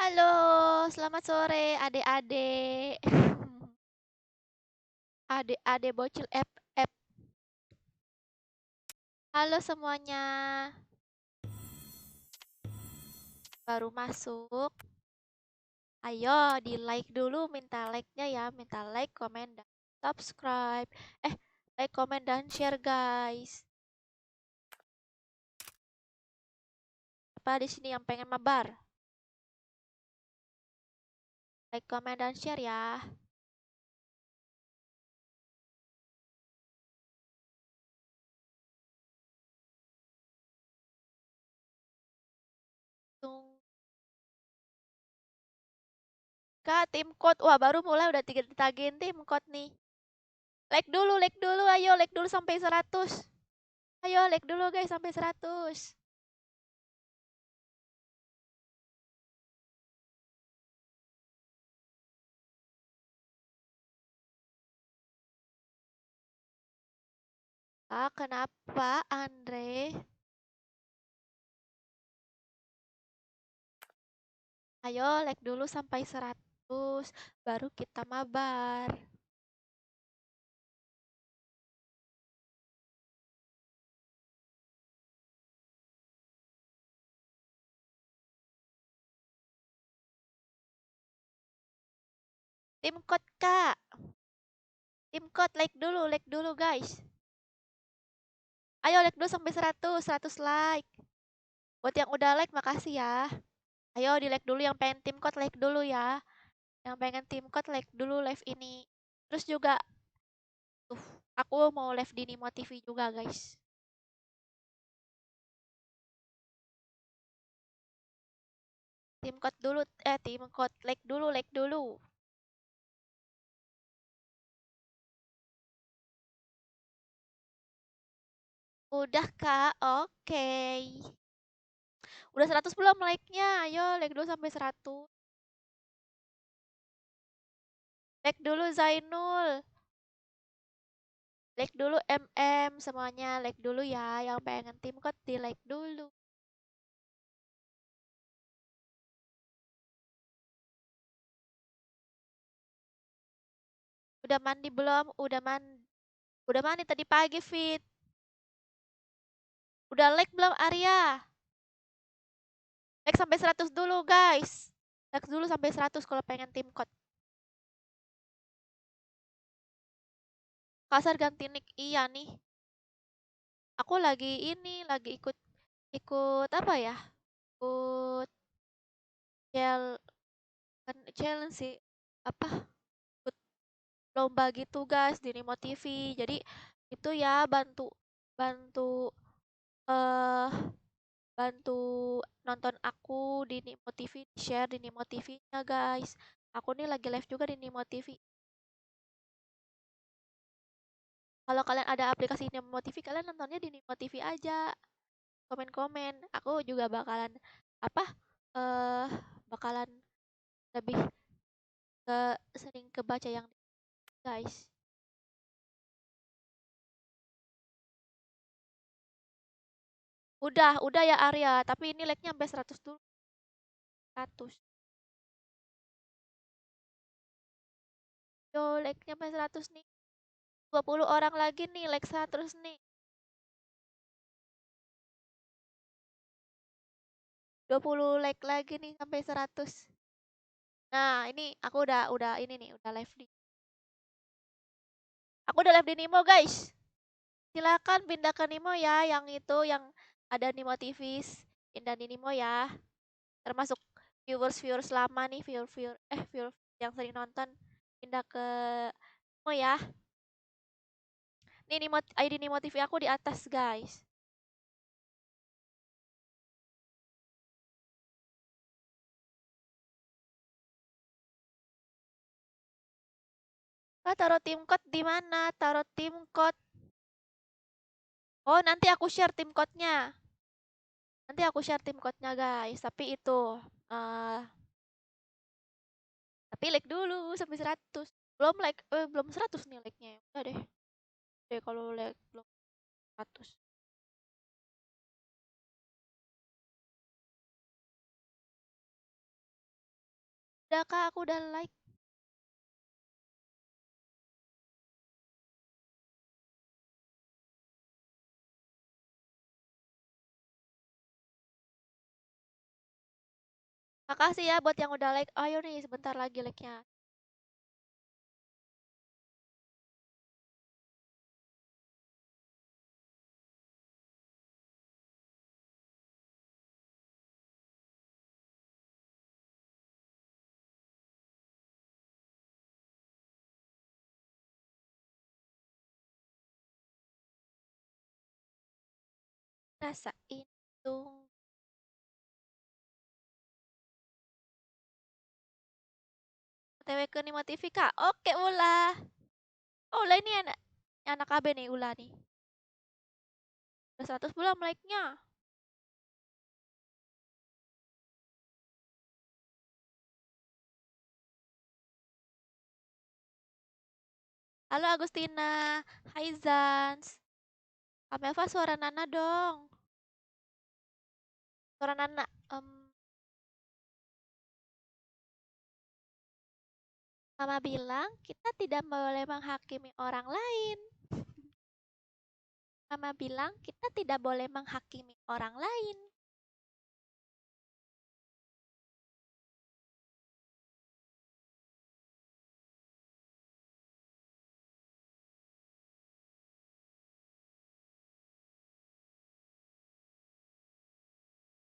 Halo, selamat sore adik-adik. Adik-adik bocil FF. Halo semuanya. Baru masuk. Ayo di-like dulu, minta like-nya ya, minta like, komen dan subscribe. Like, komen dan share, guys. Apa di sini yang pengen mabar? Like, komen dan share ya. Tung. Kak, tim code. Wah, baru mulai udah ditagihin tim code nih. Like dulu, ayo like dulu sampai 100. Ayo like dulu guys sampai 100. Ah, kenapa Andre? Ayo like dulu sampai 100, baru kita mabar. Tim code Kak. Tim code like dulu guys. Ayo like dulu sampai 100, 100 like. Buat yang udah like makasih ya. Ayo di like dulu yang pengen tim code like dulu ya. Yang pengen tim code like dulu live ini. Terus juga tuh, aku mau live di Nimo TV juga guys. Tim code dulu, tim code like dulu. Udah Kak, oke. Udah 100 belum like-nya? Ayo like dulu sampai 100. Like dulu Zainul. Like dulu MM semuanya. Like dulu ya. Yang pengen tim code di like dulu. Udah mandi belum? Udah mandi tadi pagi fit. Udah like belum Arya? Like sampai 100 dulu guys. Like dulu sampai 100 kalau pengen tim code. Kasar ganti nick. Iya nih. Aku lagi ini, lagi ikut apa ya? Ikut challenge, challenge sih. Apa? Ikut lomba gitu guys di Nimo TV. Jadi itu ya bantu bantu eh bantu nonton aku di Nimo TV, share di Nimo TV-nya guys. Aku nih lagi live juga di Nimo TV. Kalau kalian ada aplikasi Nimo TV, kalian nontonnya di Nimo TV aja. Komen-komen. Aku juga bakalan apa? eh Bakalan lebih ke sering kebaca yang guys. Udah ya Arya, tapi ini like-nya sampai 100 dulu. 100. Yo, like-nya sampai 100 nih. 20 orang lagi nih, like 100 nih. 20 like lagi nih sampai 100. Nah, ini aku udah ini nih, udah live di. Aku udah live di Nimo, guys. Silakan pindah ke Nimo ya, yang itu yang ada Nimo TV, pindah di Nimo ya. Termasuk viewers lama nih, viewer yang sering nonton, pindah ke Nimo ya. Nih Nimo, ID Nimo TV aku di atas, guys. Kak, taruh tim code di mana? Taruh tim code. Oh, nanti aku share tim code-nya. Nanti aku share tim code-nya, guys. Eh tapi like dulu sampai 100. Belum 100 nih like-nya. Udah deh. Deh kalau like belum 100. Udah Kak, aku udah like. Makasih ya buat yang udah like. Ayo nih, sebentar lagi like-nya. Rasain tuh. OTW ke Nimo TV Kak. Oke, Ula. Oh, Ula ini anak KB nih, Ula nih. Udah 100 belum like-nya? Halo Agustina. Hai Zans. Amelva suara Nana dong. Suara Nana. Mama bilang kita tidak boleh menghakimi orang lain. Mama bilang kita tidak boleh menghakimi orang lain.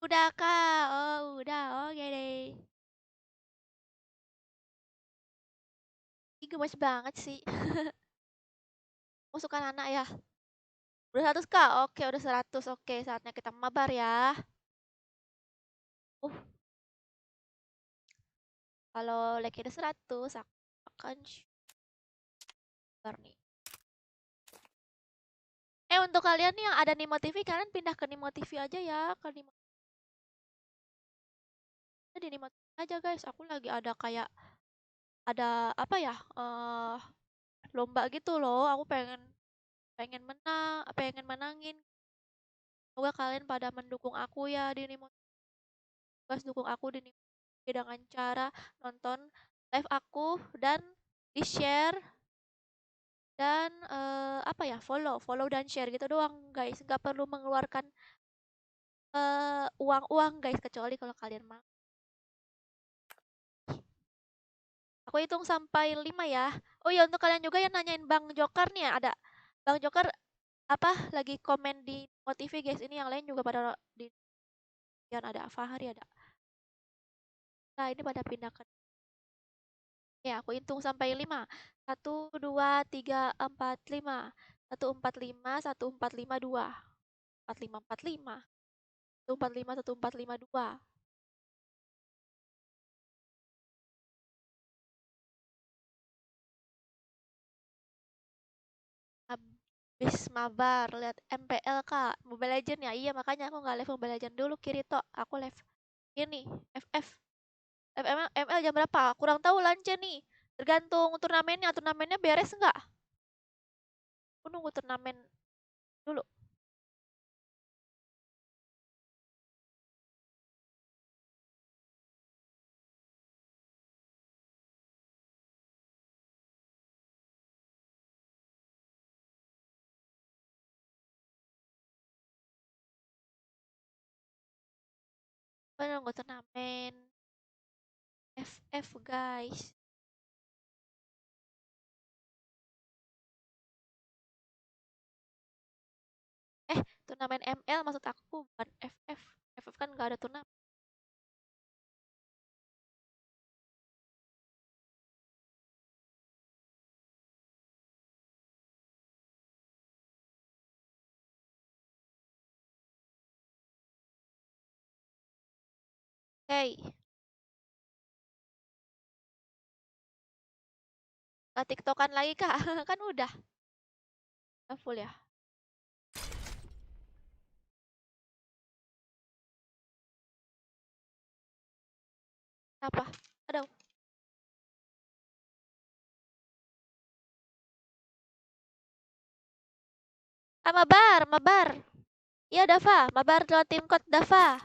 Udah Kak. Oh, udah. Oke deh. Ih, gemes banget sih. Musukan anak ya. Udah 100 Kak. Oke, udah 100. Oke, saatnya kita mabar ya. Uh, kalau like udah 100, aku akan share nih. Untuk kalian nih yang ada Nimo TV, kalian pindah ke Nimo TV aja ya. Ke Nimo, di Nimo TV aja guys. Aku lagi ada kayak, ada apa ya? Lomba gitu loh. Aku pengen pengen menang, pengen menangin. Semoga kalian pada mendukung aku ya di Nimo. Guys, dukung aku di Nimo TV dengan cara nonton live aku dan di-share dan apa ya? Follow dan share gitu doang, guys. Nggak perlu mengeluarkan uang-uang, guys, kecuali kalau kalian mau. Aku hitung sampai 5 ya. Oh iya, untuk kalian juga yang nanyain Bang Joker nih ya, ada Bang Joker apa lagi komen di motivasi guys. Ini yang lain juga pada di yang ada Fahri ada. Nah, ini pada pindah ke. Ya, aku hitung sampai 5. 1, 2, 3, 4, 5. 1, 4, 5, 1, 4, 5, 2. 4, 5, 4, 5. 1, 4, 5, 1, 4, 5, 2. Habis mabar lihat MPL Kak, Mobile Legend ya. Iya, makanya aku nggak live Mobile Legend dulu Kirito. Aku live ini FF. ML jam berapa? Kurang tahu lance nih. Tergantung turnamennya. Turnamennya beres nggak? Aku nunggu turnamen dulu. Aku nunggu turnamen FF guys. Turnamen ML maksud aku bukan FF. FF kan nggak ada turnamen. Hey, nggak tiktokan lagi kak? Kan udah full ya. Apa? Aduh. Mabar, mabar. Iya Dava, mabar lewat tim code Dava.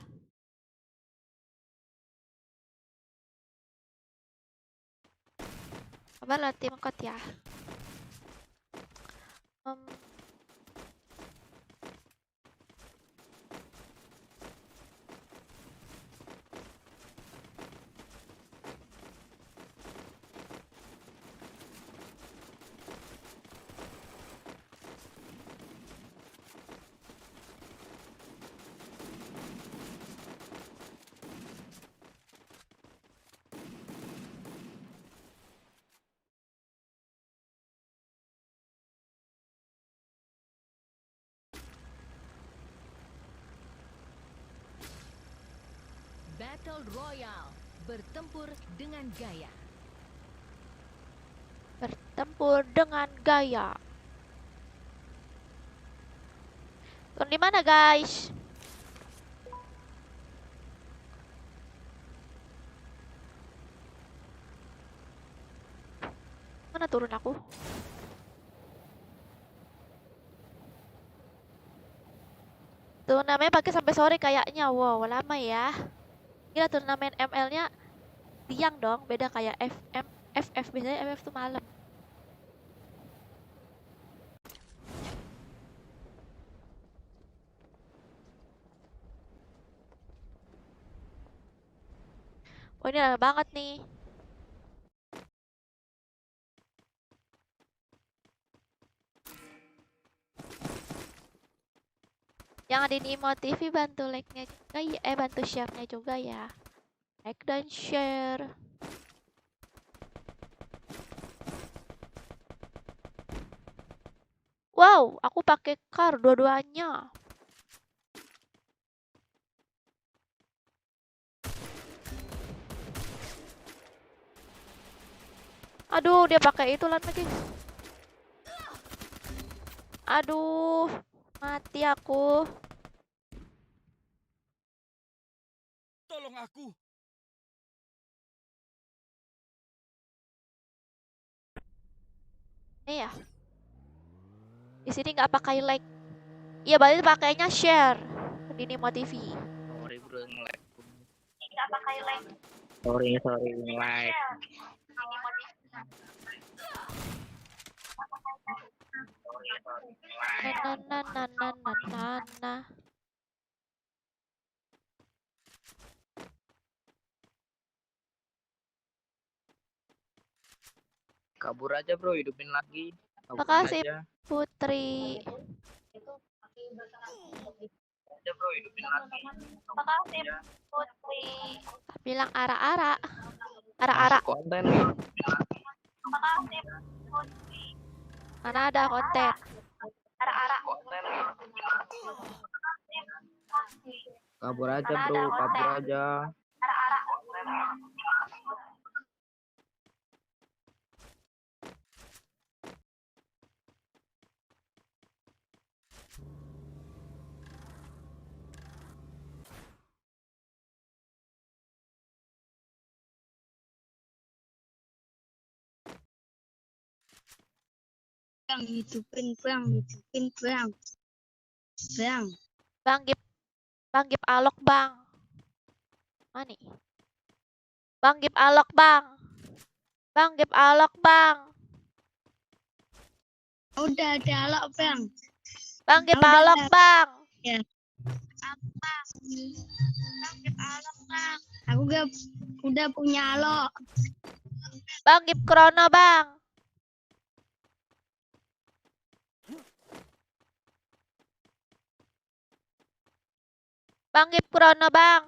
Sabar lah tim kot ya. Em, Battle Royale, bertempur dengan gaya. Bertempur dengan gaya. Turun di mana guys? Mana turun aku? Turnamennya pakai sampai sore kayaknya. Wow, lama ya. Kira turnamen ML-nya siang dong, beda kayak FF biasanya FF tuh malam. Oh, ini lama banget nih. Yang ada di Imo TV bantu like-nya juga ya, bantu share-nya juga ya. Like dan share. Wow, aku pakai car dua-duanya. Aduh, dia pakai itu lagi. Aduh, mati aku. Tolong aku. Ini ya. Di sini nggak pakai like. Iya, berarti pakainya share di Nimo TV. Sorry bro, nge-lag. Nggak pakai like. Sorry, nge-lag. Na na na na na na na. Kabur aja bro, hidupin lagi. Kaburin Makasih aja. Putri. Aja bro, hidupin lagi. Makasih Putri. Bilang ara-ara. Ara-ara. Masuk konten nih. Makasih Putri. Mana ada konten? Ara-ara. Konten nih. Kabur aja bro, kabur aja. Ara-ara. Bang, hidupin bang. Bang Gip alok bang. Mana nih? Bang Gip alok bang. Bang Gip alok bang. Udah ada alok bang. Bang Gip Udah alok ada. bang. Ya. Bang Gip alok bang. Aku udah punya alok. Bang Gip krono bang. Bang Gip krono bang.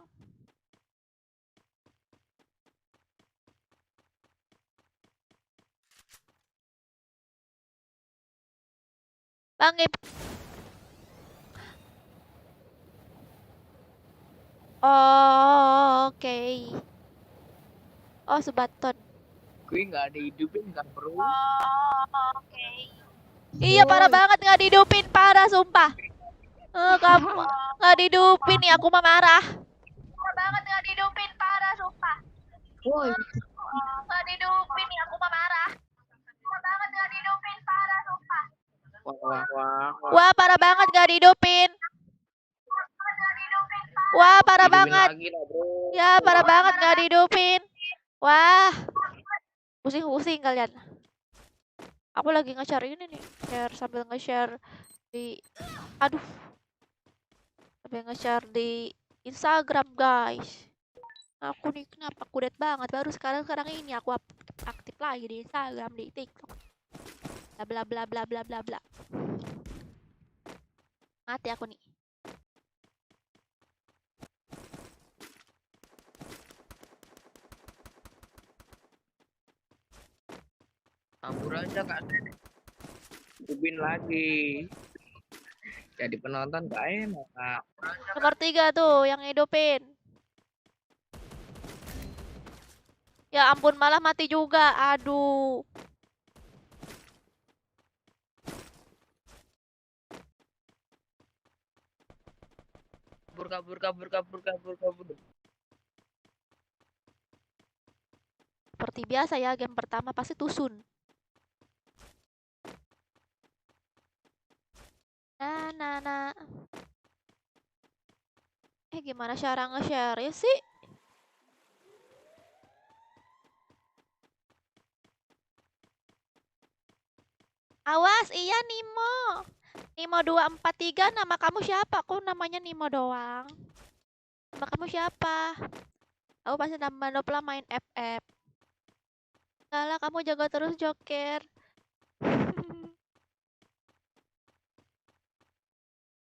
Bang Gip. Oh, oke. Oh, Subaton. Gue nggak ada hidupin kan bro. Oh, oke. Iya, parah banget nggak dihidupin, parah sumpah. Kamu nggak dihidupin nih, aku mah marah. Parah banget nggak dihidupin, parah sumpah. Woi, Nggak dihidupin nih, aku mah marah. Parah banget nggak dihidupin, parah sumpah. Wah. Wah, parah banget nggak dihidupin. Wah, parah Hidupin banget. lagi lah bro. Ya, parah banget nggak dihidupin. Wah, Pusing-pusing kalian. Aku lagi nge-share ini nih, share sambil nge-share di aduh, sambil nge-share di Instagram, guys. Aku nih kenapa kudet banget baru sekarang ini aku aktif lagi di Instagram, di TikTok. Bla bla bla bla bla bla bla. Mati aku nih. Kabur aja Kak. Hidupin lagi. Jadi penonton gak enak Kak. Nomor 3 tuh yang hidupin. Ya ampun malah mati juga. Aduh. Kabur. Seperti biasa ya, game pertama pasti tusun. Nah. Gimana cara nge-share ya sih? Awas, iya Nimo. Nimo 243, nama kamu siapa? Aku namanya Nimo doang. Nama kamu siapa? Aku pasti nama Nopla main FF. Enggak lah, kamu jaga terus Joker.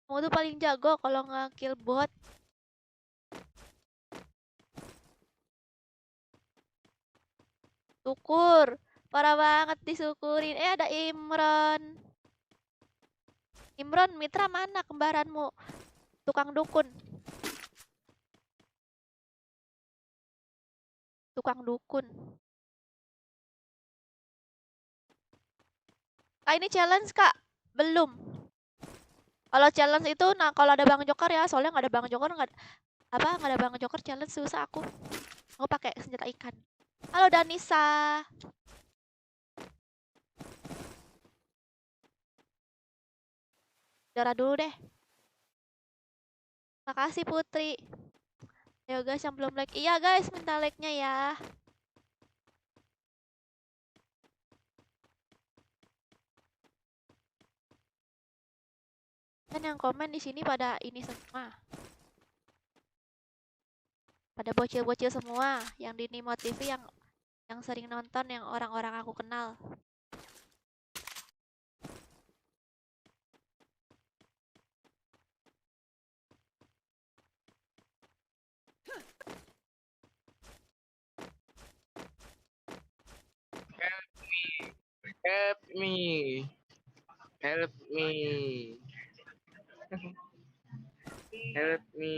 Kamu tuh paling jago kalau nge-kill bot. Syukur. Parah banget disyukurin. Ada Imron. Imron, Mitra mana kembaranmu? Tukang dukun. Tukang dukun. Kak, ini challenge, Kak. Belum. Kalau challenge itu, nah kalau ada Bang Joker ya, soalnya nggak ada Bang Joker, nggak ada Bang Joker challenge susah aku. Aku pakai senjata ikan. Halo Danisa. Darah dulu deh. Makasih Putri. Ayo guys yang belum like. Iya guys, minta like-nya ya. Kan yang komen di sini pada ini semua. Pada bocil-bocil semua yang di Nimo TV yang sering nonton yang orang-orang aku kenal. Help me. Help me. Help me.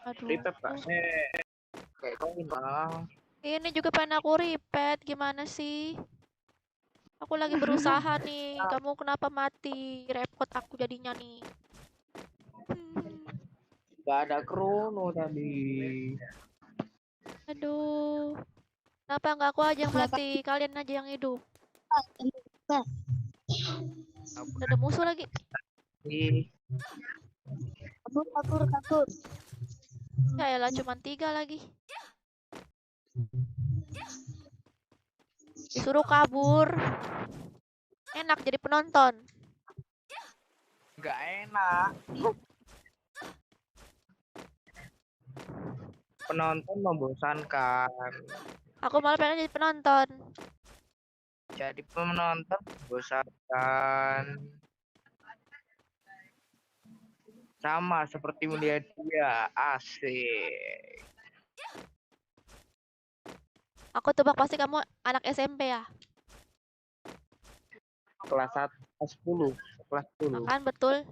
Aduh. Ripep Kak. Kayak koin Bang. Ini juga pengen aku repeat, gimana sih? Aku lagi berusaha nih. Kamu kenapa mati? Repot aku jadinya nih. Gak ada krono tadi. Aduh. Kenapa nggak aku aja yang mati? Kalian aja yang hidup. Ada musuh lagi. Kabur. Ya elah, cuma 3 lagi. Disuruh kabur. Enak jadi penonton. Gak enak. Penonton membosankan. Aku malah pengen jadi penonton. Jadi penonton membosankan. Sama seperti melihat dia. Asik. Aku tebak pasti kamu anak SMP ya. Kelas 1, kelas 10. Kelas 10. Kan betul.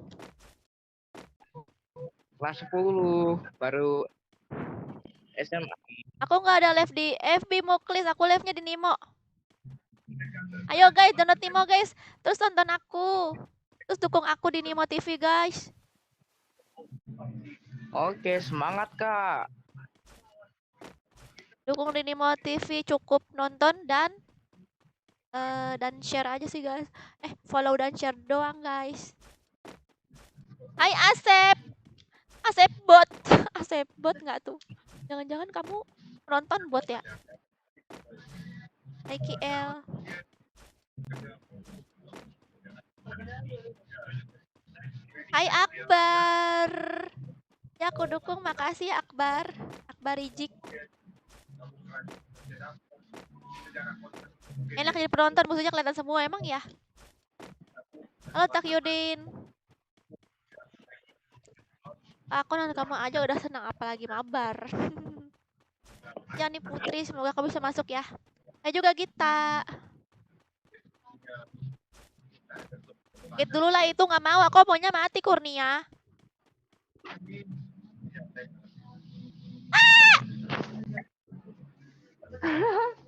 Kelas 10 baru SMA. Aku nggak ada live di FB Muklis, aku live-nya di Nimo. Ayo guys, download Nimo guys. Terus tonton aku. Terus dukung aku di Nimo TV guys. Oke, semangat Kak. Dukung di Nimo TV, cukup nonton dan share aja sih guys. Follow dan share doang guys. Hai Asep. Asep bot. Asep bot nggak tuh? Jangan-jangan kamu Penonton bot ya. Hai KL. Hai Akbar. Ya aku dukung, makasih ya Akbar. Akbar Rijik. Enak jadi penonton, musuhnya kelihatan semua emang ya. Halo Takyudin. Aku nonton kamu aja udah senang, apalagi mabar. Ya nih Putri, semoga kamu bisa masuk ya. Saya juga Gita. Git dulu lah itu, nggak mau. Aku maunya mati Kurnia.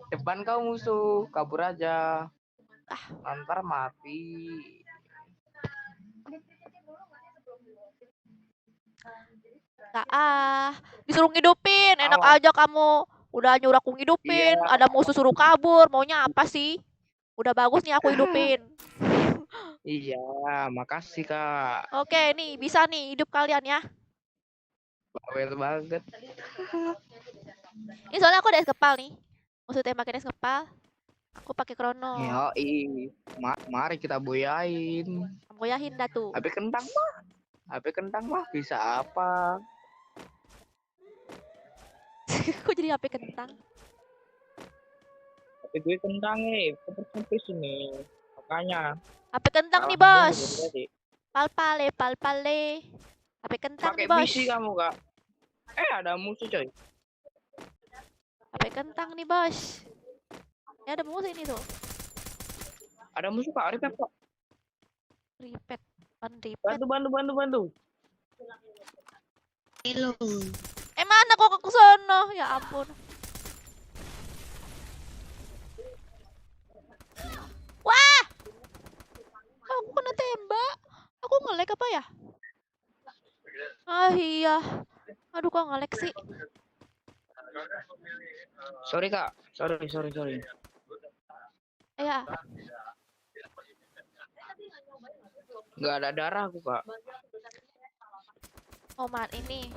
Depan kau musuh, kabur aja. Ah. Ntar mati. Disuruh ngidupin, enak Awas. aja kamu. Udah nyuruh aku ngidupin, Iya. ada musuh suruh kabur, maunya apa sih? Udah bagus nih aku hidupin. Iya, makasih kak. Oke, nih bisa nih hidup kalian ya. Bawel banget. Ini soalnya aku ada es kepal nih. Musuh tembakin es kepal. Aku pakai krono. Yoi. Mari kita boyain. Aku yakin dah tuh. HP kentang mah bisa apa? Kok jadi HP kentang? HP gue kentang nih, sampai sini. Makanya. HP kentang nih salah bos. mulu tadi. Palpale. HP kentang Pakai nih bos. PC kamu kak. Ada musuh coy. HP kentang nih bos. Ya ada musuh ini tuh. Ada musuh kak, repair kok. Repeat. Bantu. Hello. Mana kok ke sono? Ya ampun. Wah! Aku kena tembak. Aku nge-lag apa ya? Ah iya. Aduh kok nge-lag sih? Sorry kak, sorry. Ya. Nggak ada darah aku kak. Oh man ini.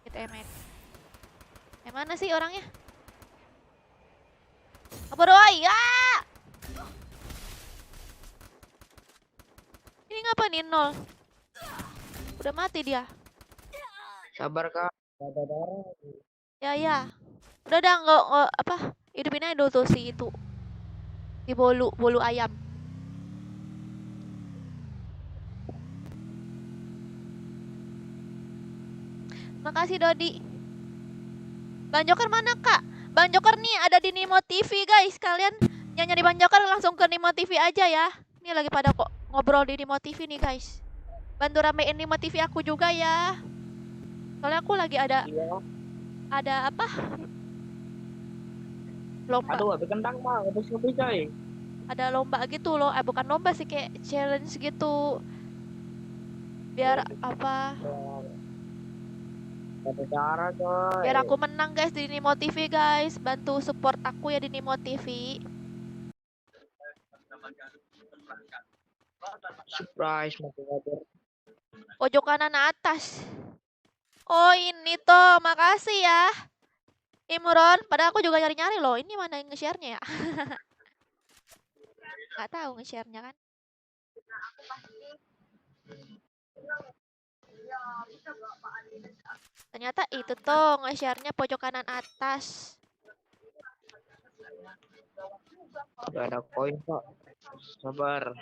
Kita emek. Mana sih orangnya? Apa doa ya? Ini ngapa nih nol? Udah mati dia. Sabar kak, nggak ada darah. Ya. Udah dah nggak apa? Hidupin aja dulu tuh si itu. Si bolu ayam. Makasih Dodi. Bang Joker mana kak? Bang Joker nih ada di Nimo TV guys. Kalian yang nyari Bang Joker langsung ke Nimo TV aja ya. Ini lagi pada kok ngobrol di Nimo TV nih guys. Bantu ramein Nimo TV aku juga ya. Soalnya aku lagi ada apa? Lomba. Aduh, HP kentang mah, habis coy. Ada lomba gitu loh. Bukan lomba sih, kayak challenge gitu. Biar apa? Ada cara coy. Biar aku menang guys di Nimo TV guys. Bantu support aku ya di Nimo TV. Surprise, mau kabur. Pojok kanan atas. Oh ini tuh, makasih ya Imron. Padahal aku juga nyari-nyari loh. Ini mana yang nge-share-nya ya? Nggak tahu nge-share-nya kan. Ternyata itu tuh nge-share-nya pojok kanan atas. Gak ada koin kok. Sabar.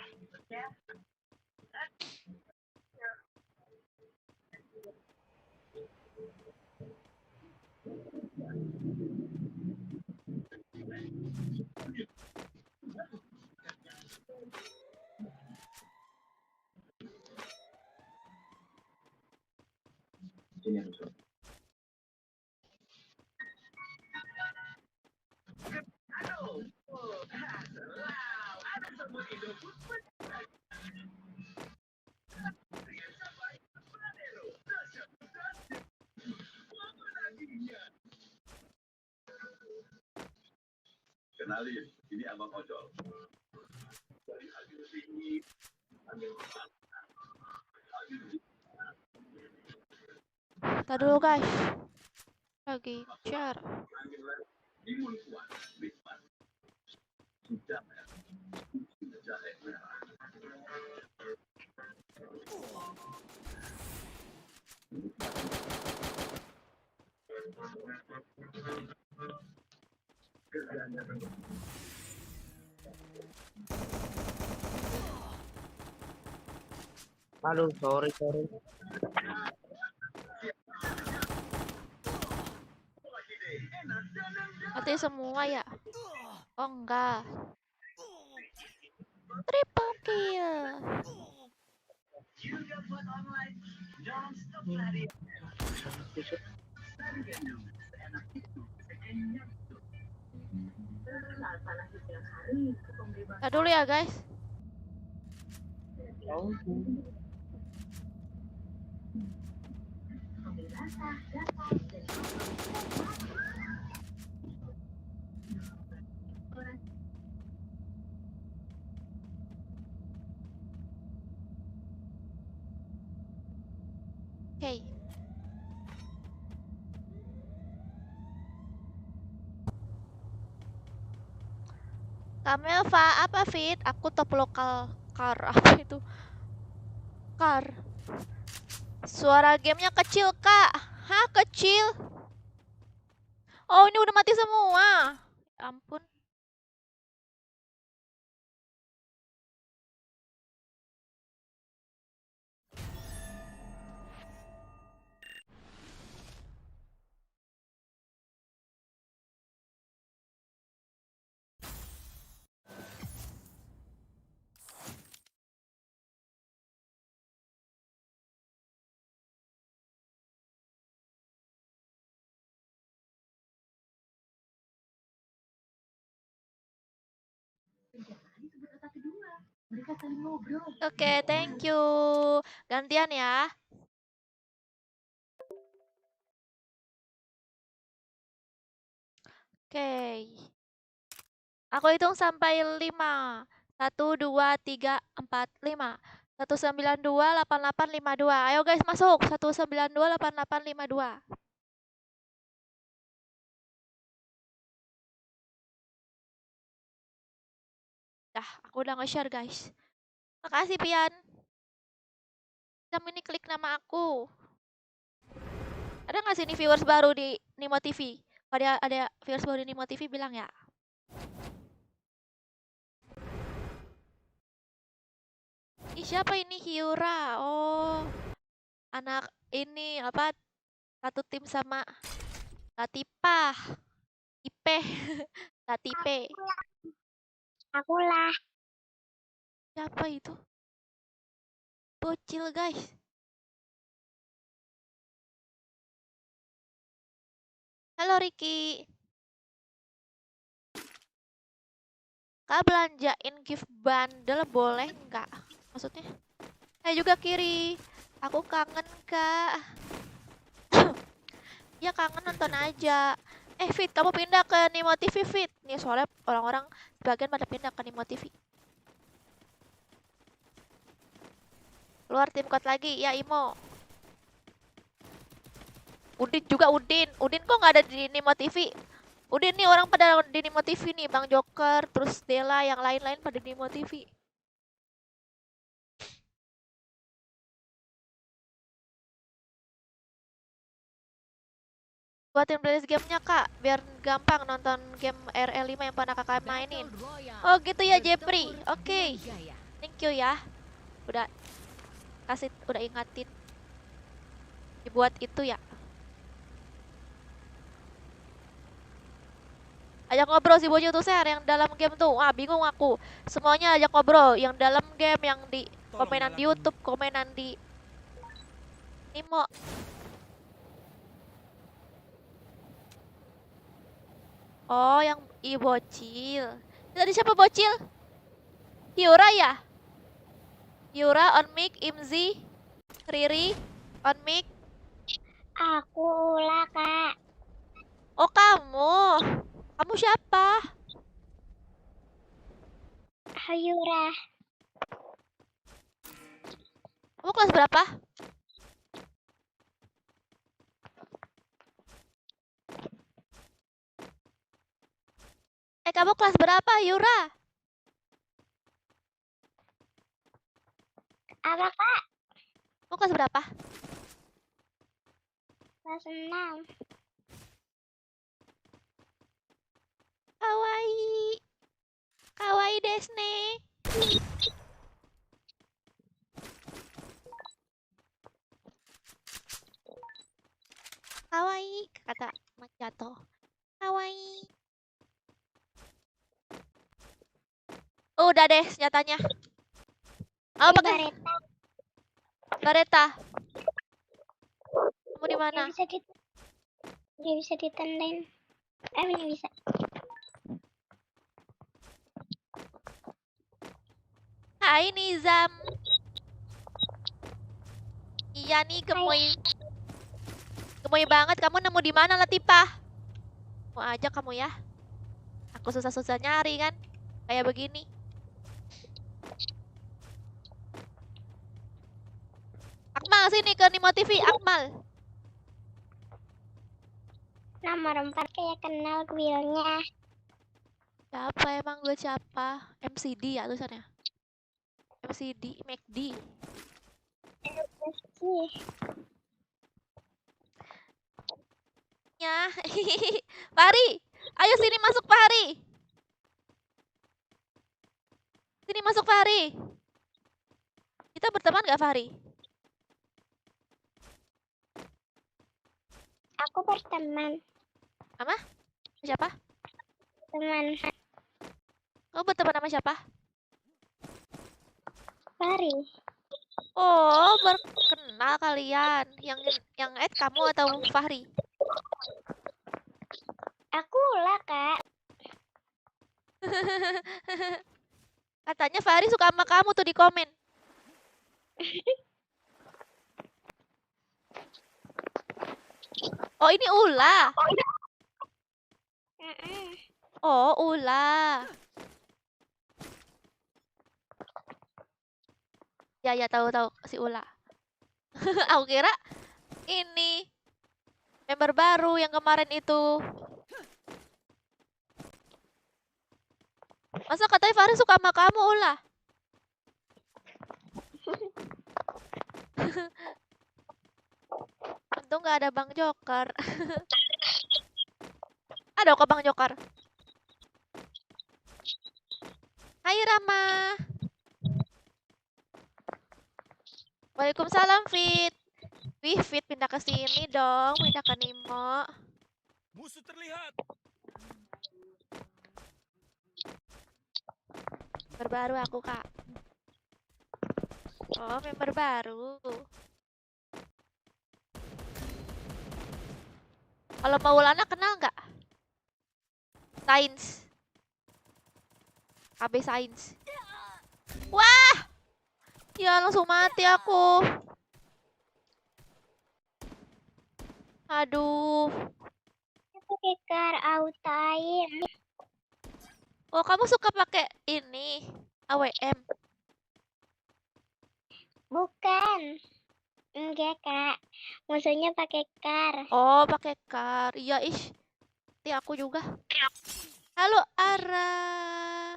Kenalin, ini Abang Ojol. Tar dulu guys. Lagi share. Imun kuat, nikmat, sudah jahe merah. Aduh, sorry. Mati semua ya? Oh enggak. Triple kill. Nah, dulu ya guys. Oh, Oke. Kamelva apa Fit? Aku top lokal car apa itu? Car. Suara gamenya kecil kak. Hah kecil? Oh ini udah mati semua. Ya ampun. Oke, thank you. Gantian ya. Oke. Aku hitung sampai 5. 1, 2, 3, 4, 5. 192, 88, 52. Ayo guys masuk. 192, 88, 52. Dah, aku udah nge-share guys. Makasih Pian. Kamu ini klik nama aku. Ada nggak sih nih viewers baru di Nimo TV? Kalau ada viewers baru di Nimo TV bilang ya. Ih, siapa ini Hyura? Oh, anak ini apa? Satu tim sama Latifah. Ipe. Latipe. Aku lah. Siapa itu? Bocil guys. Halo Ricky. Kak belanjain gift bundle boleh nggak? Maksudnya? Saya juga kiri. Aku kangen kak. Ya kangen nonton aja. Fit, kamu pindah ke Nimo TV Fit. Nih soalnya orang-orang sebagian pada pindah ke Nimo TV. Keluar tim code lagi, ya Imo. Udin juga Udin. Udin kok nggak ada di Nimo TV? Udin nih orang pada di Nimo TV nih, Bang Joker, terus Dela, yang lain-lain pada di Nimo TV. Buatin playlist gamenya kak, biar gampang nonton game RL5 yang pernah kakak mainin. Oh gitu ya Jeffrey, oke. Thank you ya, udah ingatin dibuat itu ya. Ajak ngobrol si bocil tuh share yang dalam game tuh. Wah bingung aku. Semuanya ajak ngobrol, yang dalam game, yang di komenan di YouTube, komenan di Nimo. Oh, yang bocil. Tadi siapa bocil? Hyura ya? Hyura on mic, Imzi, Riri on mic. Aku lah kak. Oh, kamu. Kamu siapa? Hyura. Kamu kelas berapa? Kamu kelas berapa, Yura? Apa kak? Kamu kelas berapa? Kelas 6. Kawaii. Kawaii desu ne. Kawaii, kata Machiato. Kawaii. Udah deh senjatanya. Oh, Ini pakai Bareta. Bareta. Kamu di mana? Dia bisa ditandain. Ini bisa. Hai Nizam. Iya nih gemoy. Gemoy banget. Kamu nemu di mana Latifah? Mau aja kamu ya. Aku susah-susah nyari kan. Kayak begini. Akmal sini ke Nimo TV, Akmal. Nomor 4 kayak kenal guilnya. Siapa emang gue siapa? MCD ya tulisannya. MCD, McD. Ih, Ya. Fahri, ayo sini masuk Fahri. Sini masuk Fahri. Kita berteman gak Fahri? aku berteman. Siapa? Teman Kamu berteman sama siapa? Fahri. Oh, berkenal kalian. Yang add kamu atau Fahri? Aku lah kak. Katanya Fahri suka sama kamu tuh di komen. Oh, ini Ula. Mm-mm. Oh, Ula. Ya tahu si Ula. Aku kira ini member baru yang kemarin itu. Masa katanya Fahri suka sama kamu, Ula? Untung nggak ada Bang Joker. Ada kok Bang Joker. Hai Rama. Waalaikumsalam Fit. Wih Fit pindah ke sini dong, pindah ke Nimo. Musuh terlihat. Member baru aku kak. Oh member baru. Kalau Maulana kenal nggak? Sains. KB Sains. Wah! Ya langsung mati aku. Aduh. Aku kekar autain. Oh kamu suka pakai ini AWM? Bukan. Enggak kak. Musuhnya pakai kar. Oh pakai kar. Iya ish. Nanti aku juga. Halo Ara.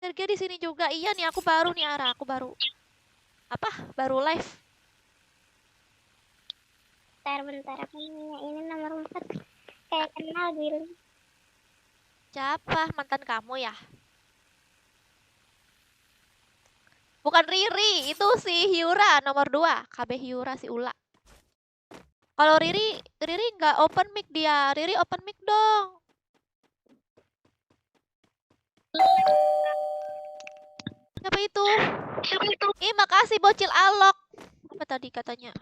Sergio di sini juga. Iya nih aku baru nih Ara. Aku baru. Apa? Baru live. Bentar aku nanya ini nomor 4 kayak kenal guil. Siapa? Mantan kamu ya? Bukan Riri, itu si Hyura nomor 2. KB Hyura si Ula. Kalau Riri nggak open mic dia. Riri open mic dong. Siapa itu? Ih, makasih bocil alok. Apa tadi katanya?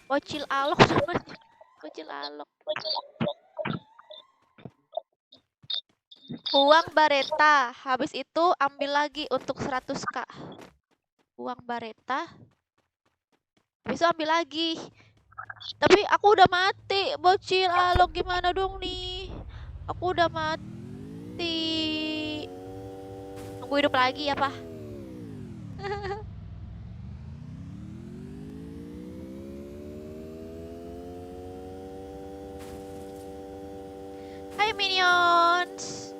Bocil alok namanya. Bocil alok. Uang Bareta. Habis itu ambil lagi untuk 100k. Uang Bareta. Habis itu ambil lagi. Tapi aku udah mati. Bocil alok gimana dong nih? Aku udah mati. Aku hidup lagi ya, Pak. Hai Hai Minions.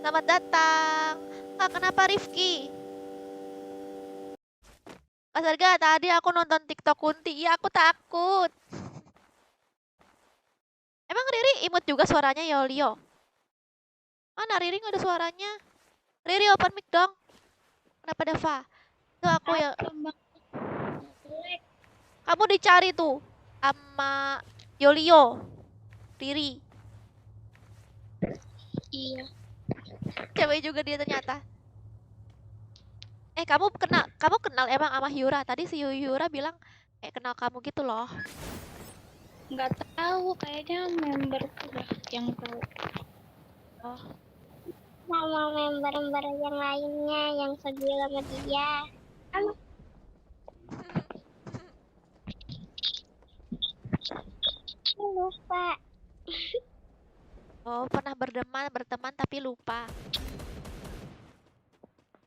Selamat datang. Kak, kenapa Rifki? Astaga, tadi aku nonton TikTok Kunti. Iya, aku takut. Emang Riri imut juga suaranya Yolio? Mana Riri nggak ada suaranya? Riri open mic dong. Kenapa Dava? Itu aku ya. Kamu dicari tuh sama Yolio. Riri. Iya. Cewek juga dia ternyata. Kamu kenal emang sama Hyura? Tadi si Hyura bilang kenal kamu gitu loh. Nggak tahu, kayaknya member udah yang tahu. Oh, Sama member-member yang lainnya yang segila sama dia. Aku lupa. oh pernah berteman tapi lupa.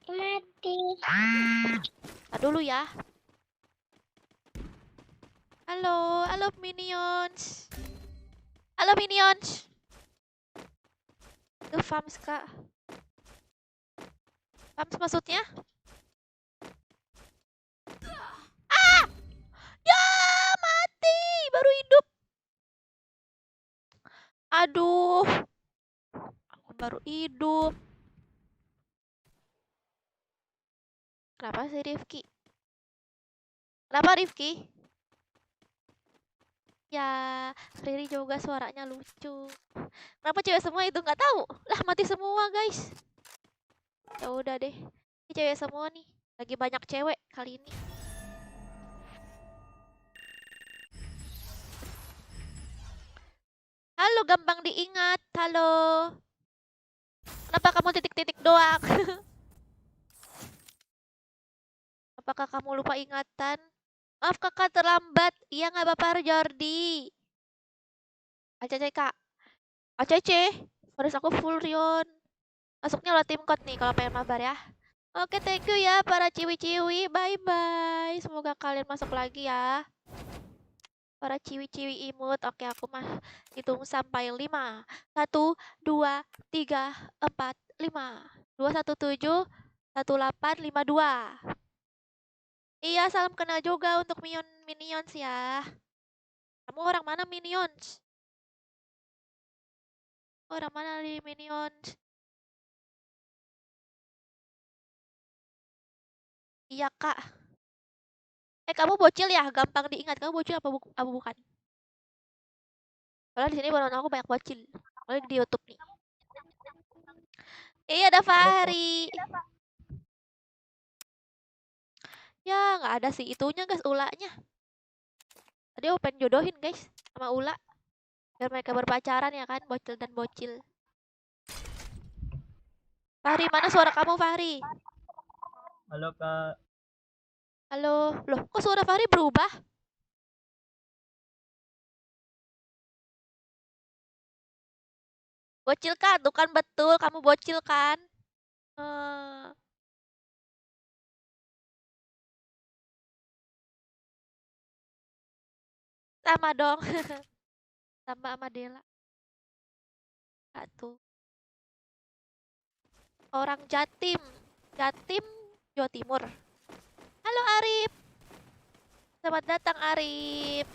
Mati. Tar dulu ya. Halo, halo Minions. Halo Minions. Itu Fams kak. Fams maksudnya? Ah! Ya, mati. Baru hidup. Aduh. Aku baru hidup. Kenapa sih Rifki? Kenapa Rifki? Ya, Riri juga suaranya lucu. Kenapa cewek semua itu nggak tahu? Lah mati semua guys. Ya udah deh. Ini cewek semua nih. Lagi banyak cewek kali ini. Halo, gampang diingat. Halo. Kenapa kamu titik-titik doang? Apakah kamu lupa ingatan? Maaf kakak terlambat. Iya nggak apa-apa Jordi. Acece kak. Acece. Forest aku full Rion. Masuknya lo tim code nih kalau pengen mabar ya. Oke, thank you ya para ciwi-ciwi. Bye-bye. Semoga kalian masuk lagi ya. Para ciwi-ciwi imut. Oke, aku mah hitung sampai 5. 1, 2, 3, 4, 5. 217 1852. Iya, salam kenal juga untuk Minions ya. Kamu orang mana Minions? Orang mana di Minions? Iya, Kak. Kamu bocil ya? Gampang diingat. Kamu bocil apa bukan? Soalnya di sini baru aku banyak bocil. Apalagi di YouTube nih. Iya, ada Fahri. Ya, nggak ada sih itunya guys, ulanya. Tadi aku pengen jodohin guys sama Ula. Biar mereka berpacaran ya kan, bocil dan bocil. Fahri, mana suara kamu Fahri? Halo Kak. Halo, loh kok suara Fahri berubah? Bocil kan, tuh kan betul, kamu bocil kan? Eh, sama dong, sama Dela. Satu. Orang Jatim, Jatim, Jawa Timur. Halo Arif, selamat datang Arif.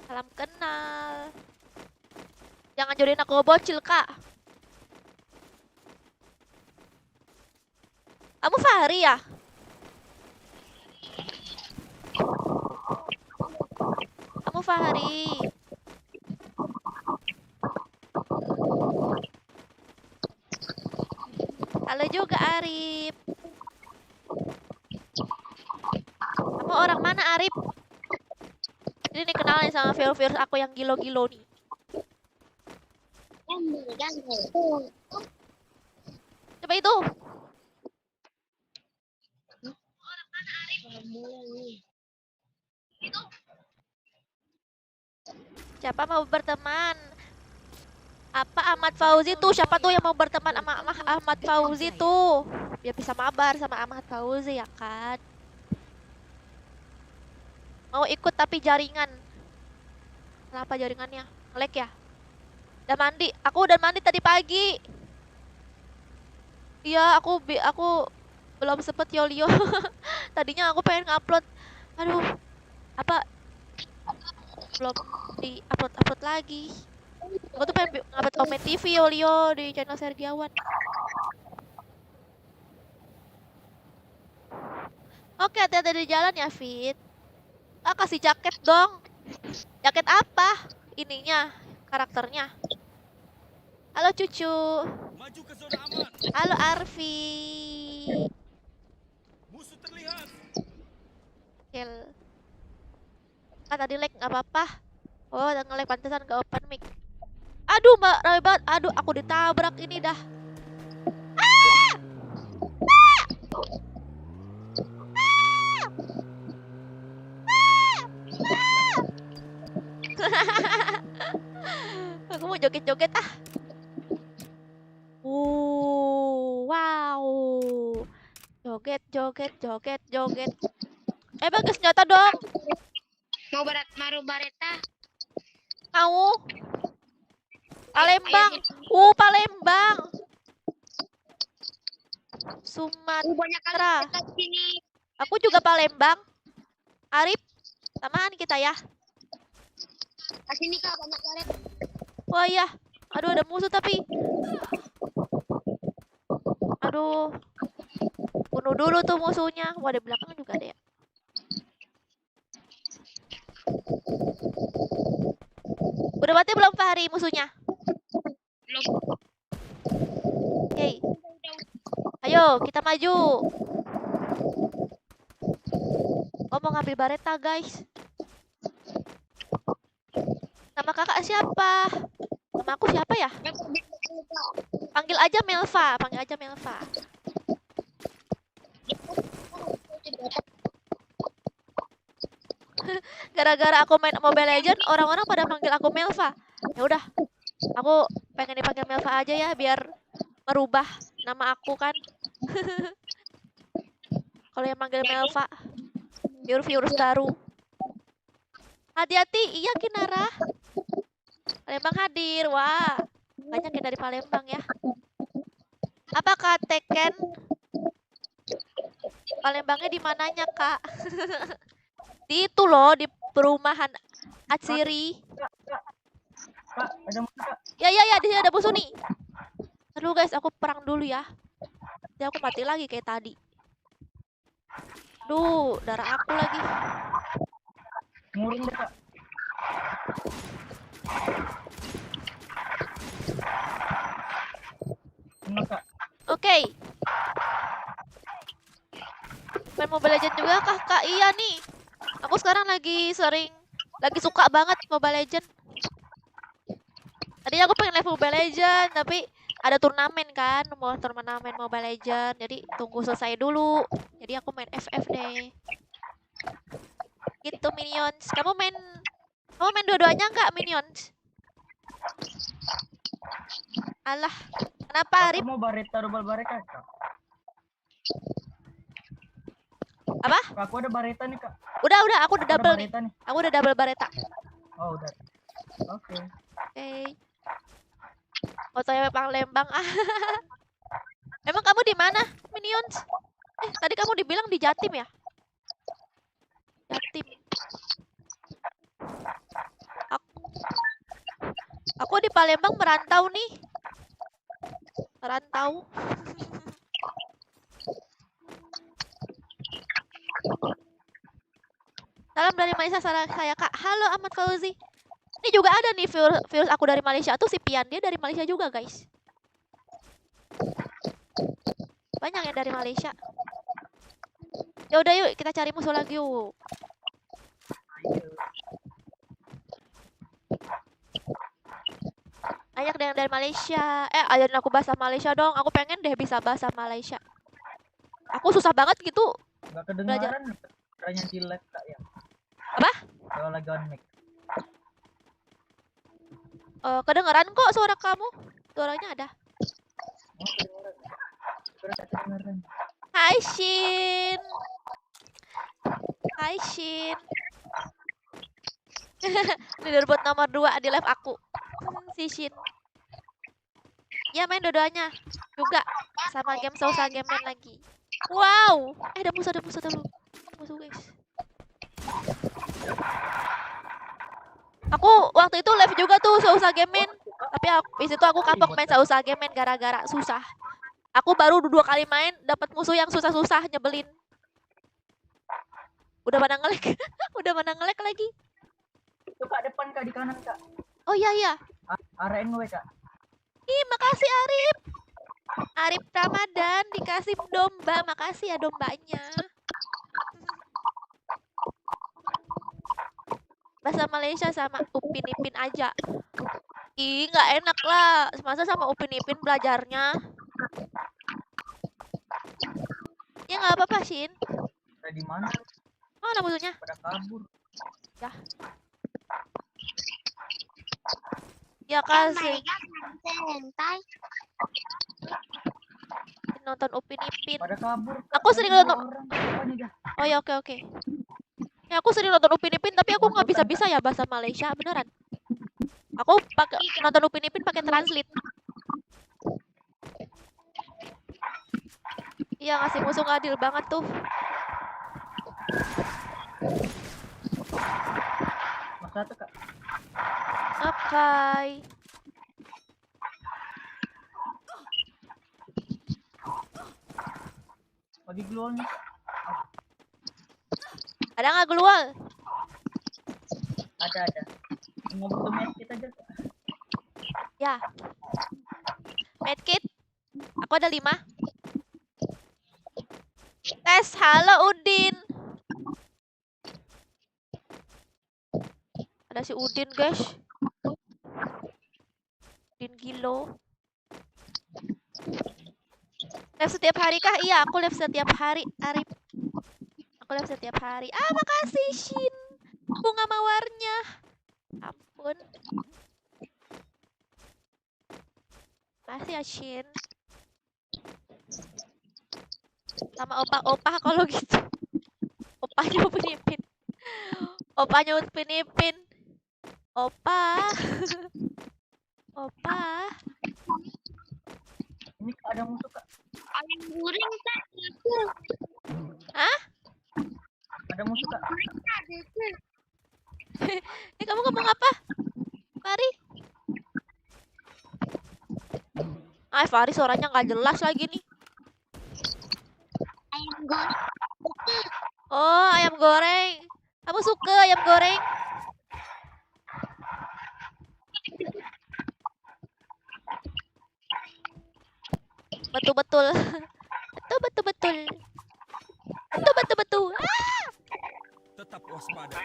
Salam kenal. Jangan jodohin aku bocil kak. Kamu Fahri ya? Kamu Fahri. Halo juga Arif. Kamu orang mana Arif? Ini nih kenalin sama viewers aku yang gilo-gilo nih. Coba itu. Siapa mau berteman? Apa Ahmad Fauzi tuh? Siapa tuh yang mau berteman sama Ahmad Fauzi tuh? Biar bisa mabar sama Ahmad Fauzi ya kan? Mau ikut tapi jaringan. Kenapa jaringannya? Nge-lag ya? Udah mandi. Aku udah mandi tadi pagi. Iya, aku belum sempet Yolio. Tadinya aku pengen ngupload. Aduh, apa belum di-upload lagi. Aku tuh pengen ngupload komen TV Yolio di channel Sergiawan. Oke, hati-hati di jalan ya, Fit. Ah, kasih jaket dong. Jaket apa? Ininya, karakternya. Halo cucu. Maju ke zona aman. Halo Arfi. Musuh terlihat. Kill. Ah, tadi lag nggak apa-apa. Oh, udah nge-lag pantesan gak open mic. Aduh, Mbak, rame banget. Aduh, aku ditabrak ini dah. Ah! Aku mau joget-joget ah. Wow. Joget, joget, joget, joget. Bagus senjata dong. Mau maru bareta. Mau. Palembang. Ayo, Palembang. banyak Sumatera. kali dekat sini. Aku juga Palembang. Arif, samaan kita ya. Sini Kak, banyak kali. Wah iya. Aduh, ada musuh tapi. Aduh. Bunuh dulu tuh musuhnya. Wah, di belakang juga ada ya. Udah mati belum Fahri musuhnya? Belum. Oke. Ayo, kita maju. Oh, mau ngambil bareta, guys. Nama kakak siapa? Nama aku siapa ya? Panggil aja Melva, panggil aja Melva. Gara-gara aku main Mobile Legend, orang-orang pada manggil aku Melva. Ya udah, aku pengen dipanggil Melva aja ya, biar merubah nama aku kan. Kalau yang manggil Melva, viewers baru. Hati-hati, iya Kinara. Palembang hadir, wah. Banyak yang dari Palembang ya. Apakah Tekken? Palembangnya di mananya, Kak? Di itu loh, di perumahan Atsiri. Kak, ada musuh Kak. Ya, di sini ada musuh nih. Aduh guys, aku perang dulu ya. Nanti aku mati lagi kayak tadi. Duh, darah aku lagi. Ngurung deh Kak. Kena Kak. Oke. Main Mobile Legends juga kah, Kak? Iya nih. Aku sekarang lagi suka banget Mobile Legends. Tadi aku pengen level Mobile Legends, tapi ada turnamen kan, mau turnamen Mobile Legends. Jadi tunggu selesai dulu. Jadi aku main FF deh. Gitu Minions. Kamu main dua-duanya nggak Minions? Alah, kenapa Arif? Aku mau bareta double bareta Kak. Apa? Kak, aku ada bareta nih Kak. Udah, aku udah Ada double nih. bareta nih. Aku udah double bareta. Oh udah. Oke. Oke. Fotonya Palembang ah. Emang kamu di mana, Minions? Tadi kamu dibilang di Jatim ya? Jatim. Aku di Palembang merantau nih. Merantau. Salam dari Malaysia, saya Kak. Halo Ahmad Fauzi. Ini juga ada nih viewers aku dari Malaysia tuh si Pian, dia dari Malaysia juga guys. Banyak yang dari Malaysia. Ya udah yuk kita cari musuh lagi yuk. Banyak yang dari Malaysia. Ajarin aku bahasa Malaysia dong. Aku pengen deh bisa bahasa Malaysia. Aku susah banget gitu. Gak kedengaran suaranya di live Kak ya. Apa? Kalau lagi on mic. Kedengeran kok suara kamu. Suaranya ada. Oh, kedengaran. Suara tak kedengaran. Hai Shin. Hai Shin. Leaderboard nomor 2 di live aku. Si Shin. Ya main dua-duanya juga sama game Sousa Game Man lagi. Wow, ada musuh musuh guys. Aku waktu itu live juga tuh Sousa Game Man, tapi habis itu aku kapok main Sousa Game Man gara-gara susah. Aku baru 2 kali main dapat musuh yang susah-susah nyebelin. Udah pada ngelek, udah pada ngelek lagi. Itu Kak depan Kak di kanan Kak. Oh iya. Arahin gue Kak. Ih, makasih Arif. Arif Ramadan dikasih domba, makasih ya dombanya. Bahasa Malaysia sama Upin Ipin aja. Ih, nggak enak lah. Masa sama Upin Ipin belajarnya? Ya nggak apa-apa, Shin. Di mana? Mana musuhnya? Pada kabur. Ya kasih Santai. nonton Upin Ipin. Pada kabur. Aku sering nonton. Orang dah. Oh ya, oke. Ya aku sering nonton Upin Ipin tapi aku nggak bisa ya bahasa Malaysia beneran. Aku pakai nonton Upin Ipin pakai translate. Iya, ngasih musuh nggak adil banget tuh. Mas satu Kak. Oke. Bagi gluon nih. Ada nggak gelual? Ada. Nggak butuh medkit aja Kak. Ya. Medkit. Aku ada 5. Tes, halo Udin. Ada si Udin, guys. Udin Gilo. Live setiap hari kah? Iya, aku live setiap hari, Arif. Aku live setiap hari. Ah, makasih, Shin. Bunga mawarnya. Ampun. Makasih ya, Shin. Sama opa-opa kalau gitu. Opanya Upin Ipin. Opanya Upin Ipin. Opa. Opa. Ini Kak, ada musuh Kak. Ayam goreng Kak. Hah? Ada musuh Kak. Ini kamu ngomong apa? Fari? Fari suaranya nggak jelas lagi nih. Ayam goreng. Oh, ayam goreng. Kamu suka ayam goreng? Betul. Betul. Ah! Tetap waspada.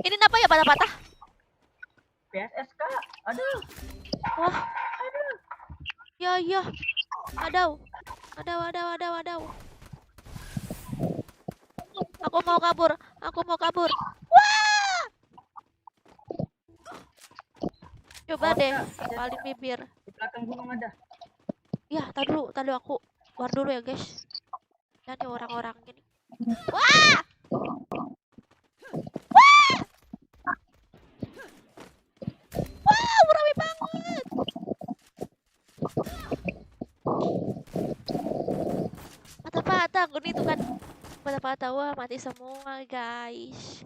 Ini apa ya patah-patah? PSS Kak. Aduh. Wah. Ya. Ada. Aku mau kabur. Wah! Coba deh, paling bibir. Di belakang gunung ada. Ya, tadi dulu aku keluar dulu ya, guys. Dan nih orang-orang gini. Wah! Wow, rame banget. Patah-patah, gue nih tuh kan. Patah-patah, wah mati semua, guys.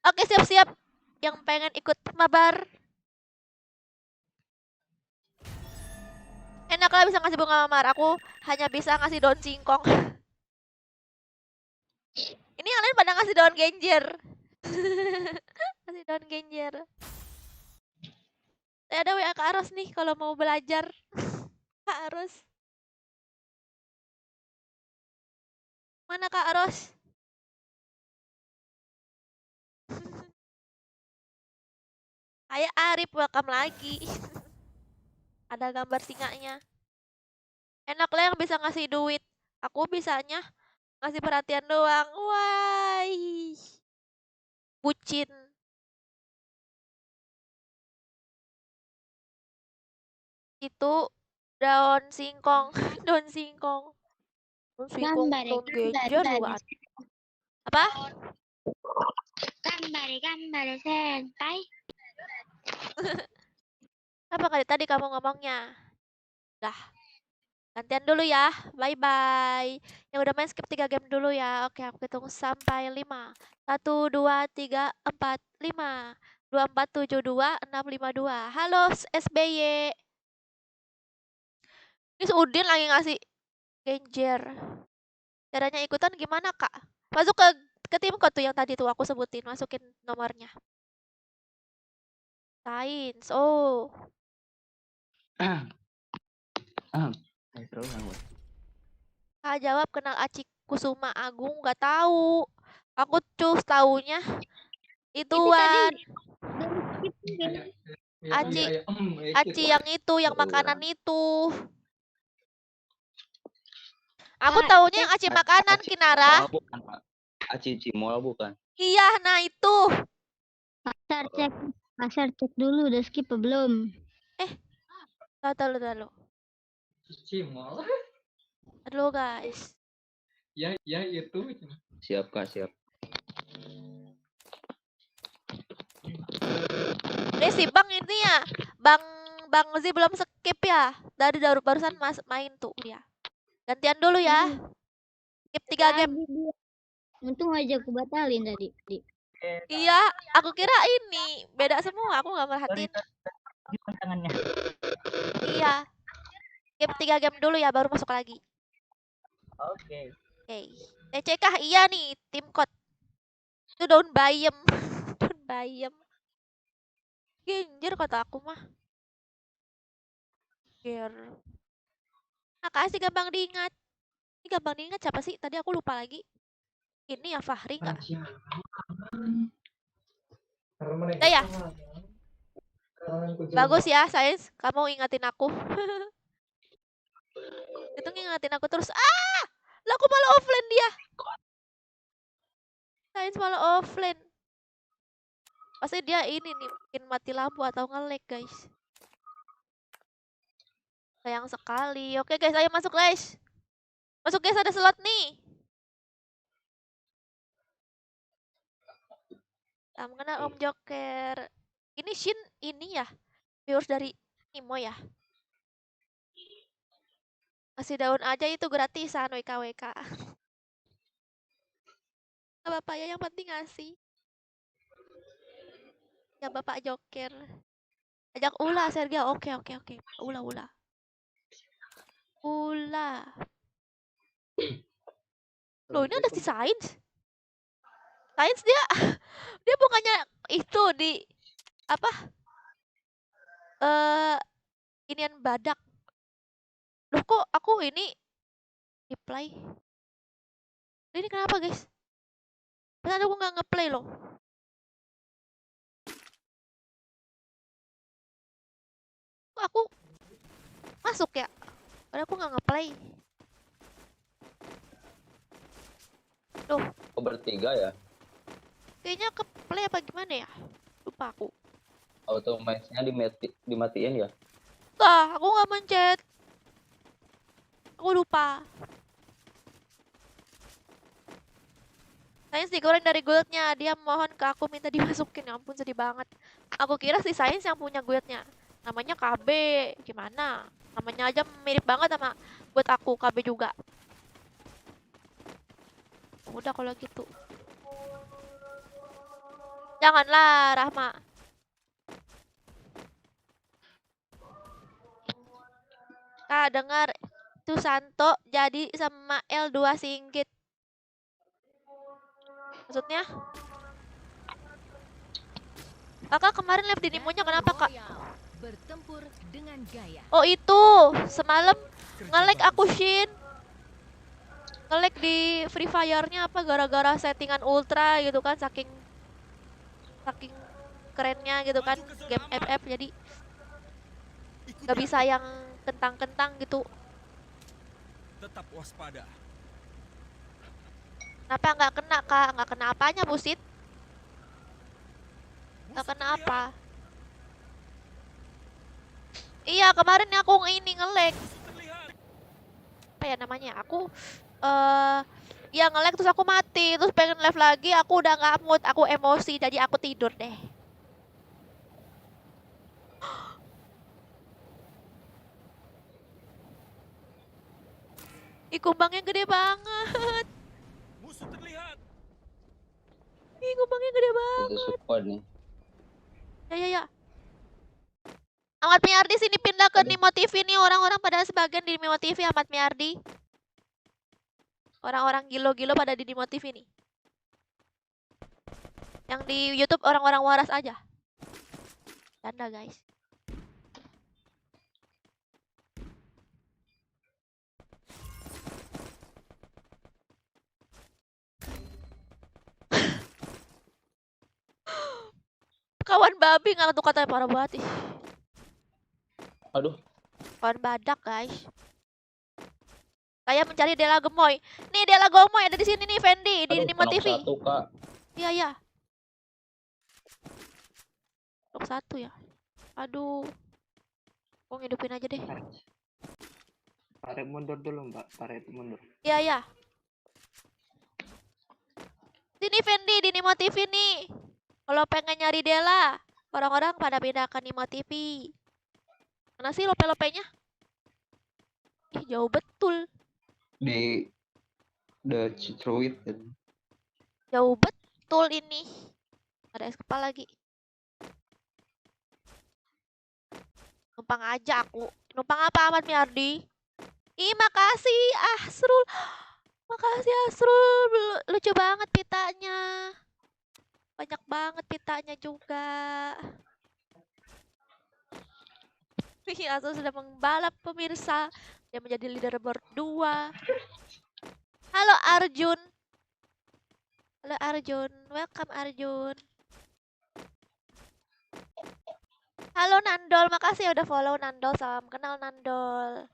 Oke, siap-siap. Yang pengen ikut mabar. Enak lah bisa ngasih bunga mamar. Aku hanya bisa ngasih daun singkong. Ini yang lain pada ngasih daun genjer. Ngasih daun genjer. Saya ada WA Kak Aros nih kalau mau belajar. Kak Aros. Mana Kak Aros? Kayak Arif, welcome lagi. Ada gambar singanya. Enak lah yang bisa ngasih duit. Aku bisanya ngasih perhatian doang. Wah. Bucin. Itu daun singkong. Daun singkong. Daun genjer juga ada. Apa? Gambar santai. Kenapa kali tadi kamu ngomongnya? Dah, gantian dulu ya. Bye-bye. Yang udah main skip 3 game dulu ya. Oke, aku hitung sampai 5. 1, 2, 3, 4, 5. 2, 4, 7, 2, 6, 5, 2. Halo SBY. Ini si Udin lagi ngasih Genjer. Caranya ikutan gimana, Kak? Masuk ke tim kok tuh yang tadi tuh aku sebutin. Masukin nomornya. Sains. Oh. Kak jawab kenal Aci Kusuma Agung nggak tahu. Aku cus taunya Itu tadi ituan. dari skip kan? Aci Aci yang itu, yang makanan itu. Aku Kak, taunya yang cek Aci makanan, Kinara. Bukan, Pak. Aci Cimol bukan. Iya, nah itu. pasar cek dulu udah skip apa belum? Tahu. Cimol. Aduh guys. Ya itu. Siap, Kak, siap. Si Bang ini ya. Bang Zi belum skip ya. Dari barusan main tuh dia. Gantian dulu ya. Skip 3 game. Tadi dia. Untung aja aku batalin tadi. Iya, aku kira ini beda semua. Aku nggak merhatiin. tangannya. Iya. Skip 3 game dulu ya, baru masuk lagi. Oke. Oke. TC kah? Iya nih, tim code. Itu daun bayam. Daun bayam. Genjer kata aku mah. Ger. Makasih gampang diingat. Ini gampang diingat siapa sih? Tadi aku lupa lagi. Ini ya Fahri nggak? Udah ya? Bagus ya, Sains. Kamu ingatin aku. Itu ngingetin aku terus. Ah! Lah aku malah offline dia. Sains malah offline. Pasti dia ini nih, bikin mati lampu atau nge-lag, guys. Sayang sekali. Oke guys, ayo masuk guys. Masuk guys, ada slot nih. Mengenal Om Joker. Ini Shin ini ya. Viewers dari Imo ya. Kasih daun aja itu gratisan WKWK. Gak apa-apa ya, yang penting ngasih. Ya Bapak Joker. Ajak Ula Sergio. Oke. Ula. Loh, ini ada si Sains. Sains dia bukannya itu di apa? Inian badak. Loh kok aku ini reply. Ini kenapa guys? Padahal aku nggak ngeplay loh. Kok aku masuk ya? Padahal aku nggak ngeplay. Loh. Oh, bertiga ya? Kayaknya ke play apa gimana ya? Lupa aku. Auto match-nya dimatiin ya? Enggak, aku nggak mencet. Aku lupa. Sains digoreng dari guildnya. Dia mohon ke aku minta dimasukin. Ya ampun, sedih banget. Aku kira si Sains yang punya guildnya. Namanya KB. Gimana? Namanya aja mirip banget sama guild aku. KB juga. Udah kalau gitu. Janganlah, Rahma. Kak, dengar itu Santo jadi sama L2 Singgit. Maksudnya? Kakak kemarin live di Nimonya kenapa, Kak? Bertempur dengan gaya. Oh, itu. Semalam nge-lag aku, Shin. Nge-lag di Free Fire-nya apa gara-gara settingan ultra gitu kan, saking kerennya gitu kan game FF, jadi nggak bisa yang kentang-kentang gitu. Tetap waspada. Kenapa nggak kena, Kak? Nggak kena apanya, Busit? Nggak kena apa? Iya, kemarin aku ini nge-lag. Apa ya namanya? Aku ya nge-lag terus aku mati, terus pengen live lagi, aku udah nggak mood, aku emosi, jadi aku tidur deh. Ih, kumbangnya gede banget. Musuh terlihat. Ih, kumbangnya gede Itu banget. squad nih. Ya. Ahmad Miardi sini pindah ke Aduh. Nimo TV nih, orang-orang pada sebagian di Nimo TV Ahmad Miardi. Orang-orang gilo-gilo pada di Nimo TV nih. Yang di YouTube orang-orang waras aja. Canda guys. Kawan babi nggak tuh katanya parah banget ih. Aduh. Kawan badak guys. Saya mencari Dela Gemoy. Nih Dela Gemoy ada di sini nih Fendi di Aduh, Nimo knock TV. satu, Kak. Iya. Untuk satu ya. Aduh. Mau ngidupin aja deh. Tarik mundur dulu mbak, tarik mundur. Iya. Sini Fendi di Nimo TV nih. Kalau pengen nyari Dela, orang-orang pada pindah ke Nimo TV. Mana sih lope-lopenya? Ih, jauh betul. Di The Citroid. Jauh betul ini. Ada es kepal lagi. Numpang aja aku. Numpang apa Ahmad Miardi? Ih, makasih Asrul. Makasih Asrul. Lucu banget pitanya. Banyak banget pitanya juga. Asrul sudah membalap pemirsa. Dia menjadi leaderboard 2. Halo Arjun. Halo Arjun. Welcome Arjun. Halo Nandol, makasih ya udah follow Nandol. Salam kenal Nandol.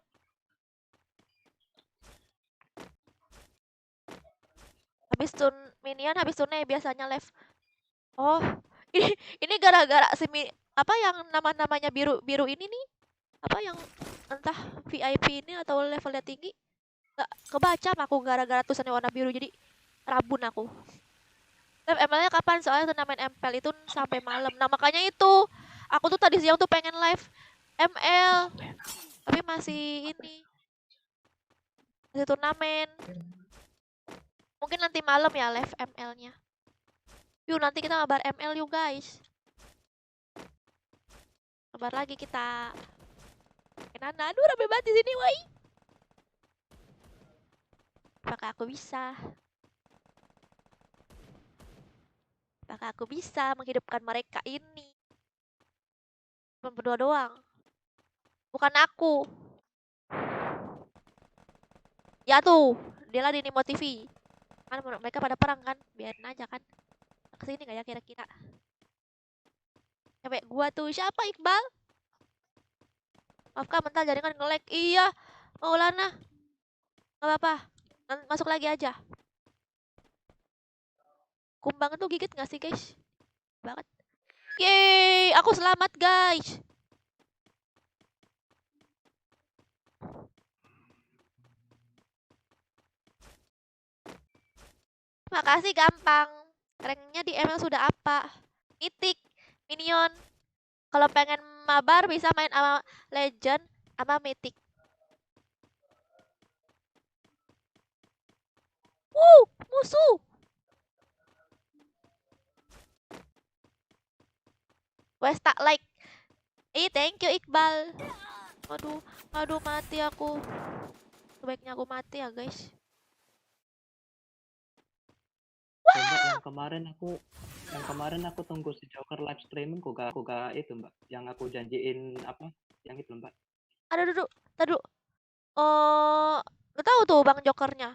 Habis tun minion, habis tunai biasanya live. Oh, ini gara-gara apa yang nama-namanya biru ini nih? Apa yang entah VIP ini atau levelnya tinggi? Gak kebaca aku gara-gara tulisannya warna biru jadi rabun aku. Live ML-nya kapan? Soalnya turnamen MPL itu sampai malam. Nah, makanya itu aku tuh tadi siang tuh pengen live ML. Tapi masih turnamen. Mungkin nanti malam ya live ML-nya. Yuk nanti kita ngabar ML yuk guys. Ngabar lagi kita. Nana, aduh rame banget di sini, woi. Apakah aku bisa? Apakah aku bisa menghidupkan mereka ini? Cuma berdua doang. Bukan aku. Ya tuh, dia lah di Nimo TV. Kan mereka pada perang kan, biarin aja kan. Kesini nggak ya kira-kira? Cewek gua tuh siapa Iqbal? Maafkan mental jaringan nge-lag. Iya, Maulana. Gak apa-apa. Masuk lagi aja. Kumbang tuh gigit gak sih guys? Banget. Yeay, aku selamat guys. Makasih gampang. Ranknya di ML sudah apa? Mythic, minion. Kalau pengen mabar bisa main sama legend sama mythic. Musuh. Wes tak like. Thank you Iqbal. Aduh mati aku. Sebaiknya aku mati ya guys. Mbak, yang kemarin aku tunggu si Joker live streaming kok gak itu mbak, yang aku janjiin apa, yang itu mbak. Aduh, tadu. Oh, nggak tahu tuh Bang Jokernya.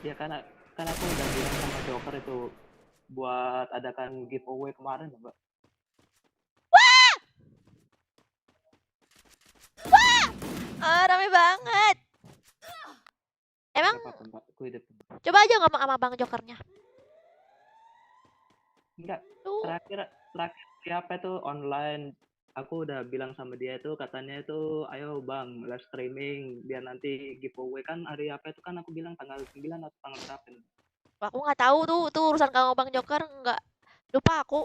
Ya kan aku udah bilang sama Joker itu buat adakan giveaway kemarin mbak. Rame banget. Emang Gak apa-apa mbak, aku hidup. coba aja ngomong sama Bang Jokernya. Enggak, terakhir siapa itu online, aku udah bilang sama dia itu, katanya itu ayo bang live streaming biar nanti giveaway kan hari apa itu kan, aku bilang tanggal 9 atau tanggal berapa nih. Aku nggak tahu tuh urusan kamu Bang Joker, nggak lupa aku.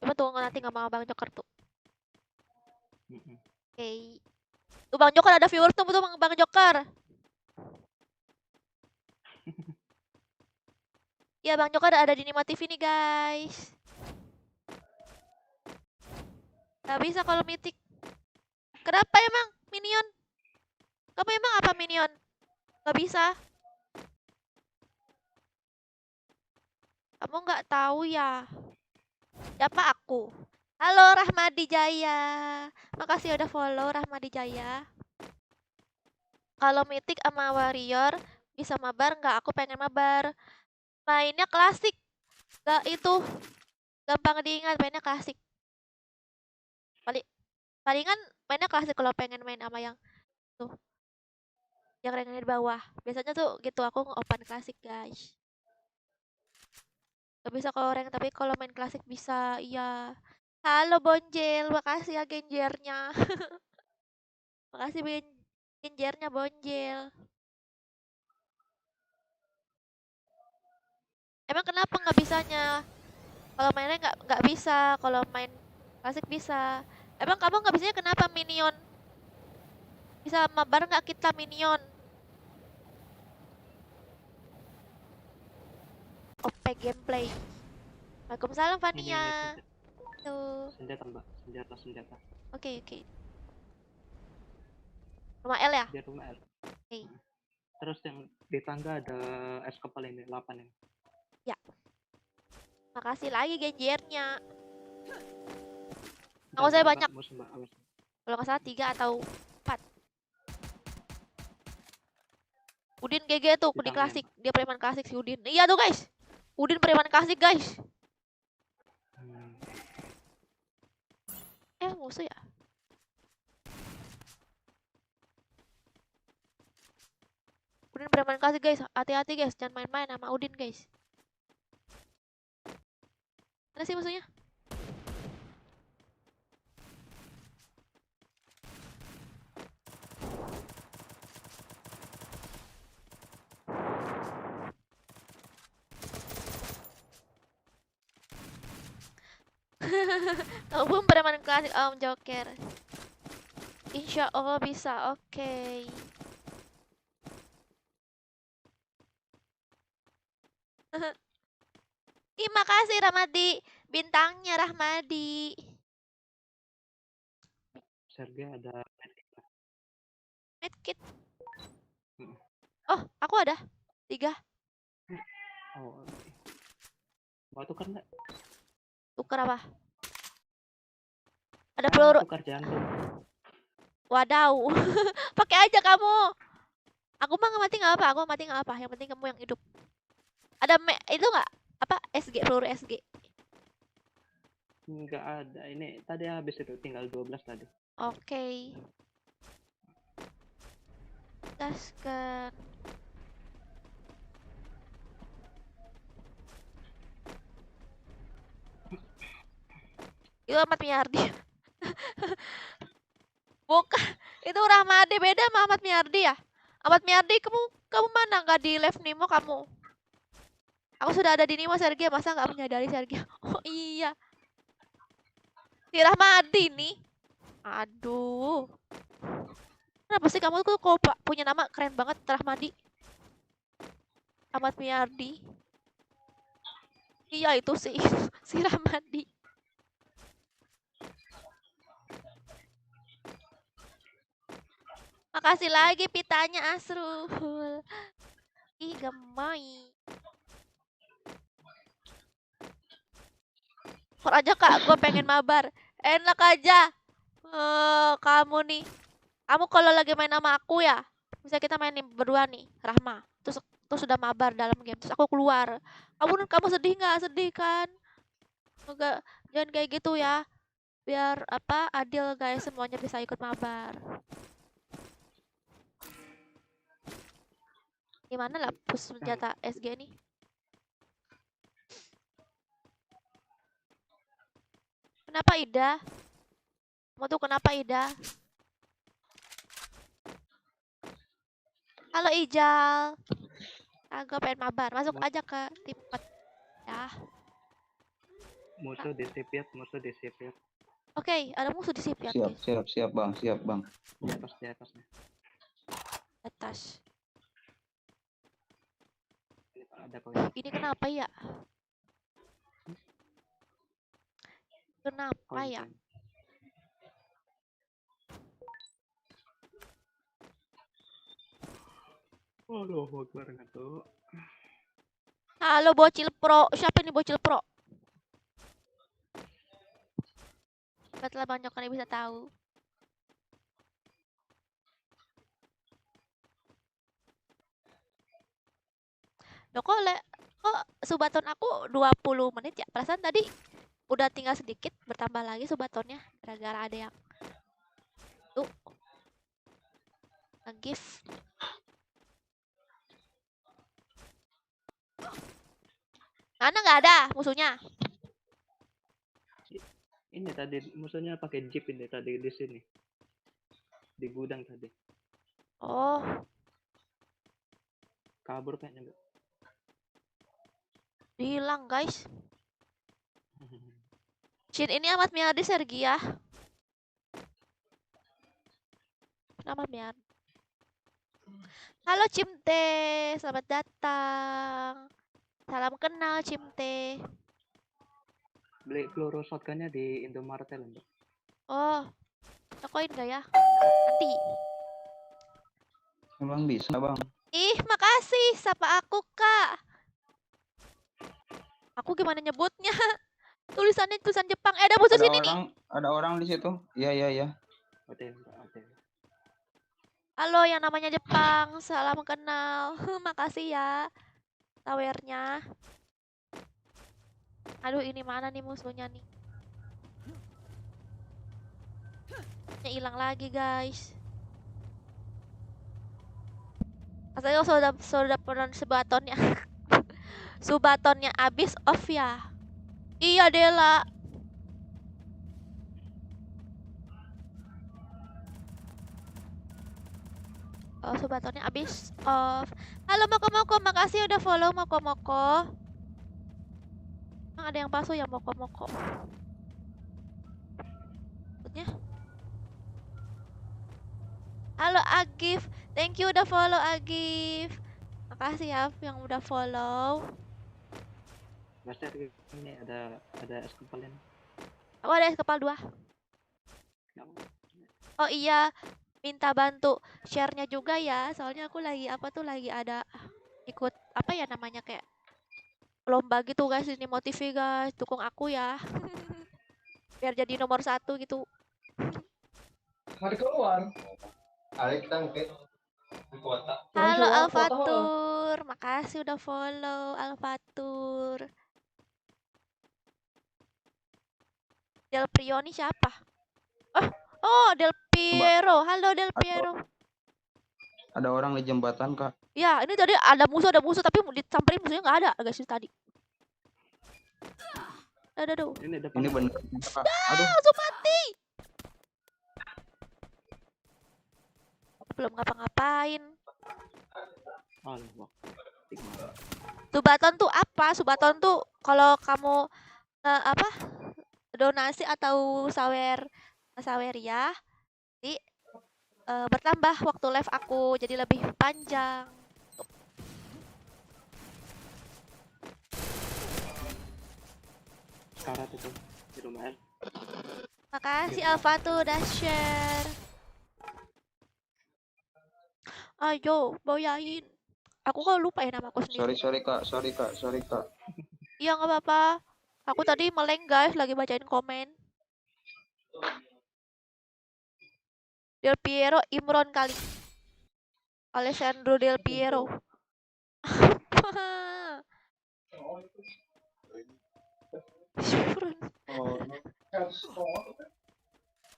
Coba tunggu nanti ngomong sama Bang Joker tuh. Oke. Tuh Bang Joker ada viewer tuh Bang Joker. Ya Bang Joker ada di Nima TV nih guys. Gak bisa kalau mythic. Kenapa emang minion? Kamu emang apa minion? Gak bisa. Kamu nggak tahu ya? Siapa aku? Halo Rahmadi Jaya. Makasih udah follow Rahmadi Jaya. Kalau mythic sama warrior bisa mabar nggak? Aku pengen mabar. Mainnya klasik. Gak itu. Gampang diingat mainnya klasik. Palingan mainnya klasik kalau pengen main sama yang tuh. Yang ranknya di bawah. Biasanya tuh gitu aku nge-open klasik guys. Gak bisa kalau rank tapi kalau main klasik bisa. Iya. Halo Bonjel, makasih ya genjernya. Makasih genjernya Bonjel. Emang kenapa nggak bisanya? Kalau mainnya nggak bisa, kalau main klasik bisa. Emang kamu nggak bisanya kenapa minion? Bisa mabar nggak kita minion? OP gameplay. Waalaikumsalam Ini Fania. Tuh. senjata mbak, senjata. Oke. Rumah L ya? Dia rumah L. Oke. Terus yang di tangga ada es kepal ini 8 ini. Ya. Makasih lagi genjernya. Aku saya banyak. Mbak, awas. Kalau nggak salah 3 atau 4. Udin GG tuh di klasik. Dia preman klasik si Udin. Iya tuh guys. Udin preman klasik guys. Musuh ya? Udin preman klasik guys. Hati-hati guys. Jangan main-main sama Udin guys. Mana sih musuhnya? Kamu pun preman klasik Om Joker. Insya Allah bisa, oke. Terima kasih Rahmadi. Bintangnya Rahmadi. Sergei ada Medkit. Oh, aku ada 3. Oh, mau tukar nggak? Tukar apa? Ada peluru. Tukar jantung. Wadaw. Pakai aja kamu. Aku mah mati nggak apa. Aku mati nggak apa. Yang penting kamu yang hidup. Ada itu nggak? Apa? SG, peluru SG. Nggak ada. Ini tadi habis itu tinggal 12 tadi. Oke. Gaskan. Itu Ahmad Miyardi. Bukan, itu Rahmadi beda sama Ahmad Miyardi ya. Ahmad Miyardi kamu mana nggak di live Nimo kamu? Aku sudah ada di Nimo Sergei, masa nggak menyadari Sergei? Oh iya. Si Rahmadi nih. Aduh. Kenapa sih kamu tuh kok punya nama keren banget Rahmadi? Ahmad Miyardi. Iya itu sih si Rahmadi. Makasih lagi pitanya Asrul. Ih gemoy. Kor aja kak, gue pengen mabar. Enak aja. Kamu nih. Kamu kalau lagi main sama aku ya. Bisa kita main berdua nih, Rahma. Terus sudah mabar dalam game. Terus aku keluar. Kamu sedih nggak? Sedih kan? Enggak, jangan kayak gitu ya. Biar apa adil guys, semuanya bisa ikut mabar. Gimana lah push senjata SG nih? Kenapa Ida? Kamu tuh kenapa Ida? Halo Ijal. Gue pengen mabar. Masuk aja ke tim 4. Ya. Musuh disipir. Oke, ada musuh di sip ya, Siap, guys. siap, siap bang, siap bang. Di atas nih. Atas. Ini Pak, ada koin. Ini kenapa ya? Kenapa Koin, ya? koin. Aduh, Akbar ngantuk. Halo bocil pro. Siapa ini bocil pro? Betul banyak kalian bisa tahu. Loh kok subaton aku 20 menit ya? Perasaan tadi udah tinggal sedikit, bertambah lagi subatonnya gara-gara ada yang tuh nge-gift. Mana nggak ada musuhnya? Ini tadi musuhnya pakai jeep ini tadi di sini. Di gudang tadi. Oh, Kabur kayaknya, Mbak. hilang guys. Shin ini amat miadi Sergia. Nama miad. Halo Cimte, selamat datang. Salam kenal Cimte. Beli peluru shotgunnya di Indomaret ya, Mbak. Oh, tokoin gak ya? Nanti. Emang bisa bang? Ih, makasih. Sapa aku, Kak. Aku gimana nyebutnya? Tulisannya tulisan Jepang. Ada musuh sini nih. Ada orang di situ. Iya, iya, iya. Oke, Mbak. Oke. Halo, yang namanya Jepang. Salam kenal. Makasih ya. Tawernya. Aduh, ini mana nih musuhnya nih? Hilang lagi, guys. Katanya sudah pernah sebatonnya. Subatonnya habis off ya. Iya, Dela. Oh, subatonnya habis off. Halo Moko-Moko, makasih udah follow Moko-Moko. Emang ada yang palsu ya Moko-Moko? Maksudnya? Halo Agif, thank you udah follow Agif. Makasih ya yang udah follow. Master ini ada es kepalnya. Aku ada es kepal 2. Oh iya, minta bantu share-nya juga ya. Soalnya aku lagi lagi ada ikut apa ya namanya kayak lomba gitu guys. Ini motivi guys, dukung aku ya. Biar jadi nomor 1 gitu. Mari keluar. Ada kita ngekek di kota. Halo Alfatur, makasih udah follow Alfatur. Del Prioni siapa? Oh Del Piero. Halo Del Piero. Ada orang di jembatan kak. Ya, ini tadi ada musuh tapi disamperin musuhnya nggak ada guys tadi. Aduh. Ini depan. Ini bener kak. Aduh. Langsung mati. Belum ngapa-ngapain. Subaton tuh apa? Subaton tuh kalau kamu donasi atau sawer ya, jadi bertambah waktu live aku jadi lebih panjang. Karat itu di rumah El. Makasih Alfa tuh udah share. Ayo, bawain. Aku kok lupa ya nama aku sendiri. Sorry kak. Iya nggak apa-apa. Aku tadi meleng guys, lagi bacain komen. Del Piero Imron kali. Alessandro Del Piero.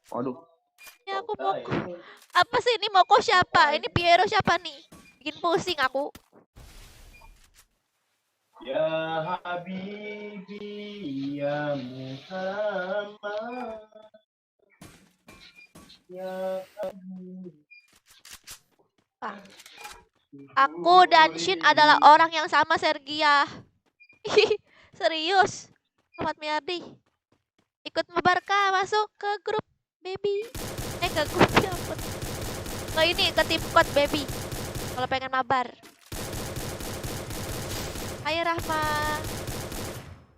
Waduh. Ya aku Moko. Apa sih ini Moko siapa? Ini Piero siapa nih? Bikin pusing aku. Ya Habibi ya Muhammad. Ya Aku dan Shin adalah orang yang sama Sergia. Serius. Selamat Miardi. Ikut mabar kah? Masuk ke grup baby. Ke grup ya ampun. Ke ini ke tim code baby. Kalau pengen mabar. Hai Rahma.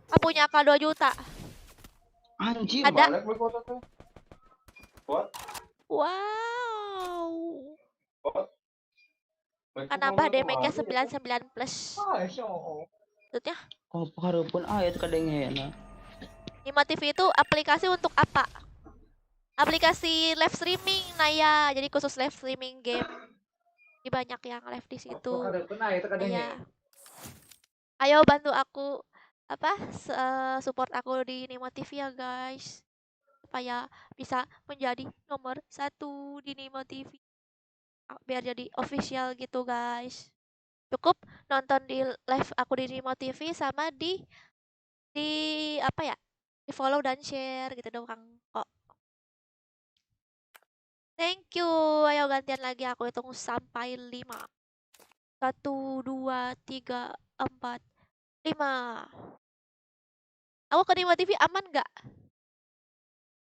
Aku punya AK 2 juta. Anjir. Ada. Balik balik kota tuh. What? Wow. What? Balik Kan ke nambah kota damage-nya kemana? 99 plus. Ah, siapa? Maksudnya, Kok harapun ayat kadang Nima TV itu aplikasi untuk apa? Aplikasi live streaming, Naya. Jadi khusus live streaming game. Jadi banyak yang live di situ. Naya. Ayo bantu aku support aku di Nima TV ya guys. Supaya bisa menjadi nomor 1 di Nima TV. Biar jadi official gitu guys. Cukup nonton di live aku di Nimo TV sama di apa ya? Di follow dan share gitu doang kok. Thank you. Ayo gantian lagi aku hitung sampai 5. 1 2 3 4 5. Aku ke Nimo TV aman nggak?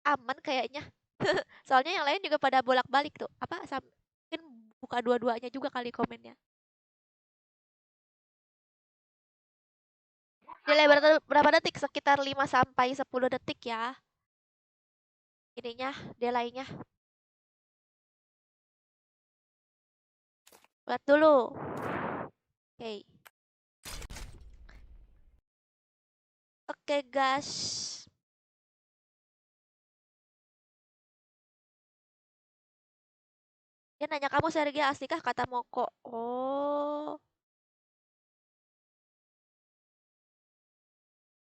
Aman kayaknya. Soalnya yang lain juga pada bolak-balik tuh. Mungkin buka dua-duanya juga kali komennya. Delay berapa detik? Sekitar 5 sampai 10 detik ya. Ininya, delaynya. Buat dulu. Oke. Oke, guys. Dia nanya kamu Sergei aslikah kata Moko. Oh.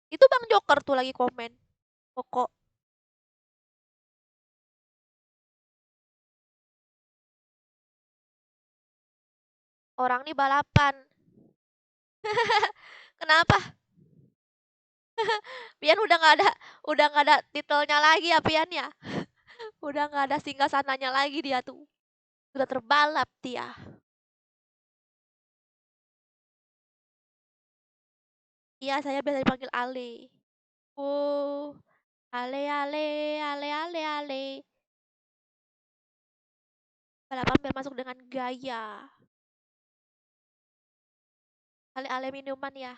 Itu Bang Joker tuh lagi komen. Moko. Orang nih balapan. Kenapa? Pian udah nggak ada titelnya lagi ya Pian ya. Udah nggak ada singgasananya lagi dia tuh. Sudah terbalap dia. Iya, saya biasa dipanggil Ale. Ale ale ale ale ale. Balapan biar masuk dengan gaya. Ale-ale minuman ya.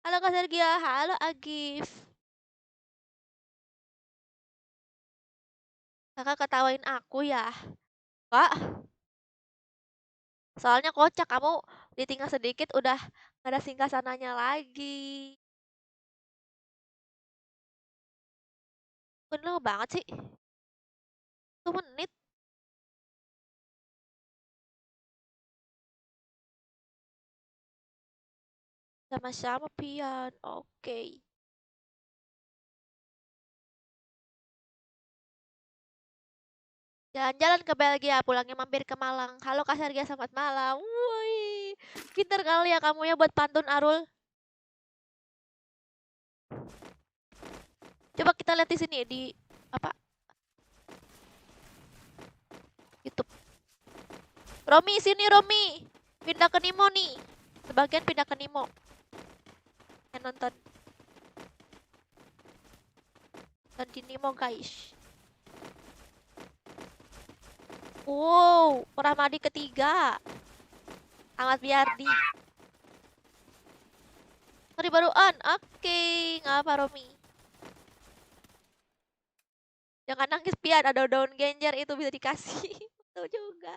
Halo Kak Sergia, halo Agif. Kakak ketawain aku ya. Kak. Soalnya kocak kamu ditinggal sedikit udah gak ada singgasananya lagi. Penuh banget sih. 1 menit. Sama-sama Pian. Oke. Jalan-jalan ke Belgia, pulangnya mampir ke Malang. Halo Kak Sergia, selamat malam. Woi, pinter kali ya kamu ya buat pantun Arul. Coba kita lihat di sini di apa? YouTube. Romi, sini Romi. Pindah ke Nimo nih. Sebagian pindah ke Nimo. Yang nonton. Dan di Nimo guys. Wow, Ramadi ketiga. Ahmad Biardi. Sorry baru on. Oke, nggak apa Romi. Jangan nangis Pian, ada daun genjer itu bisa dikasih. Betul juga.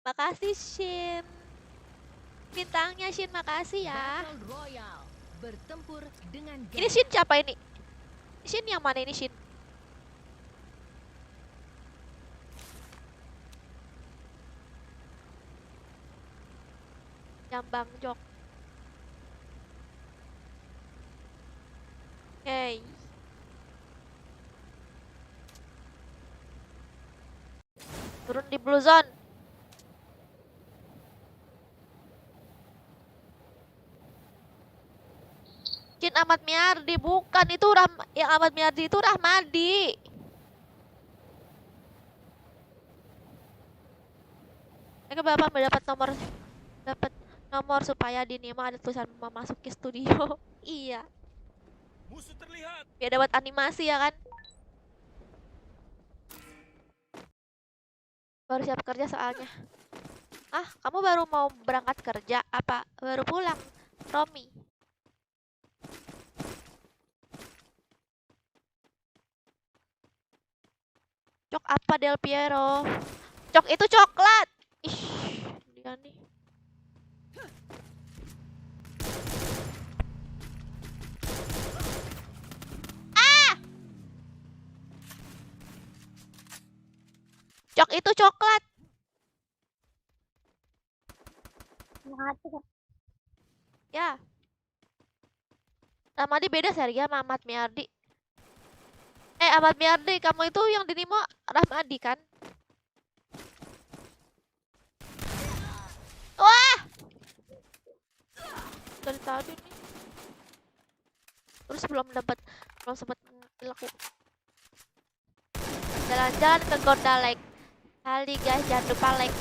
Makasih Shin. Bintangnya Shin, makasih ya. Battle Royale. Bertempur dengan Ini Shin siapa ini? Shin yang mana ini Shin? Jambang Jok. Hey. Turun di Blue Zone. Shin Ahmad Miardi bukan itu yang Ahmad Miardi itu Rahmadi. Mereka Bapak dapat nomor supaya di Nima ada tulisan memasuki studio. Iya. Musuh terlihat. Biar dapat animasi ya kan. Baru siap kerja soalnya. Ah, kamu baru mau berangkat kerja apa baru pulang, Romi? Cok apa Del Piero? Cok itu coklat. Ih, dia nih. Cok itu coklat. Makasih. Ya. Ramadi beda Sergia sama Ahmad Miardi. Ahmad Miardi, kamu itu yang di Nimo Rahmadi kan? Wah! Dari tadi nih. Terus belum sempat ngambil aku. Jalan-jalan ke Gondalek. Kali guys, jangan lupa like.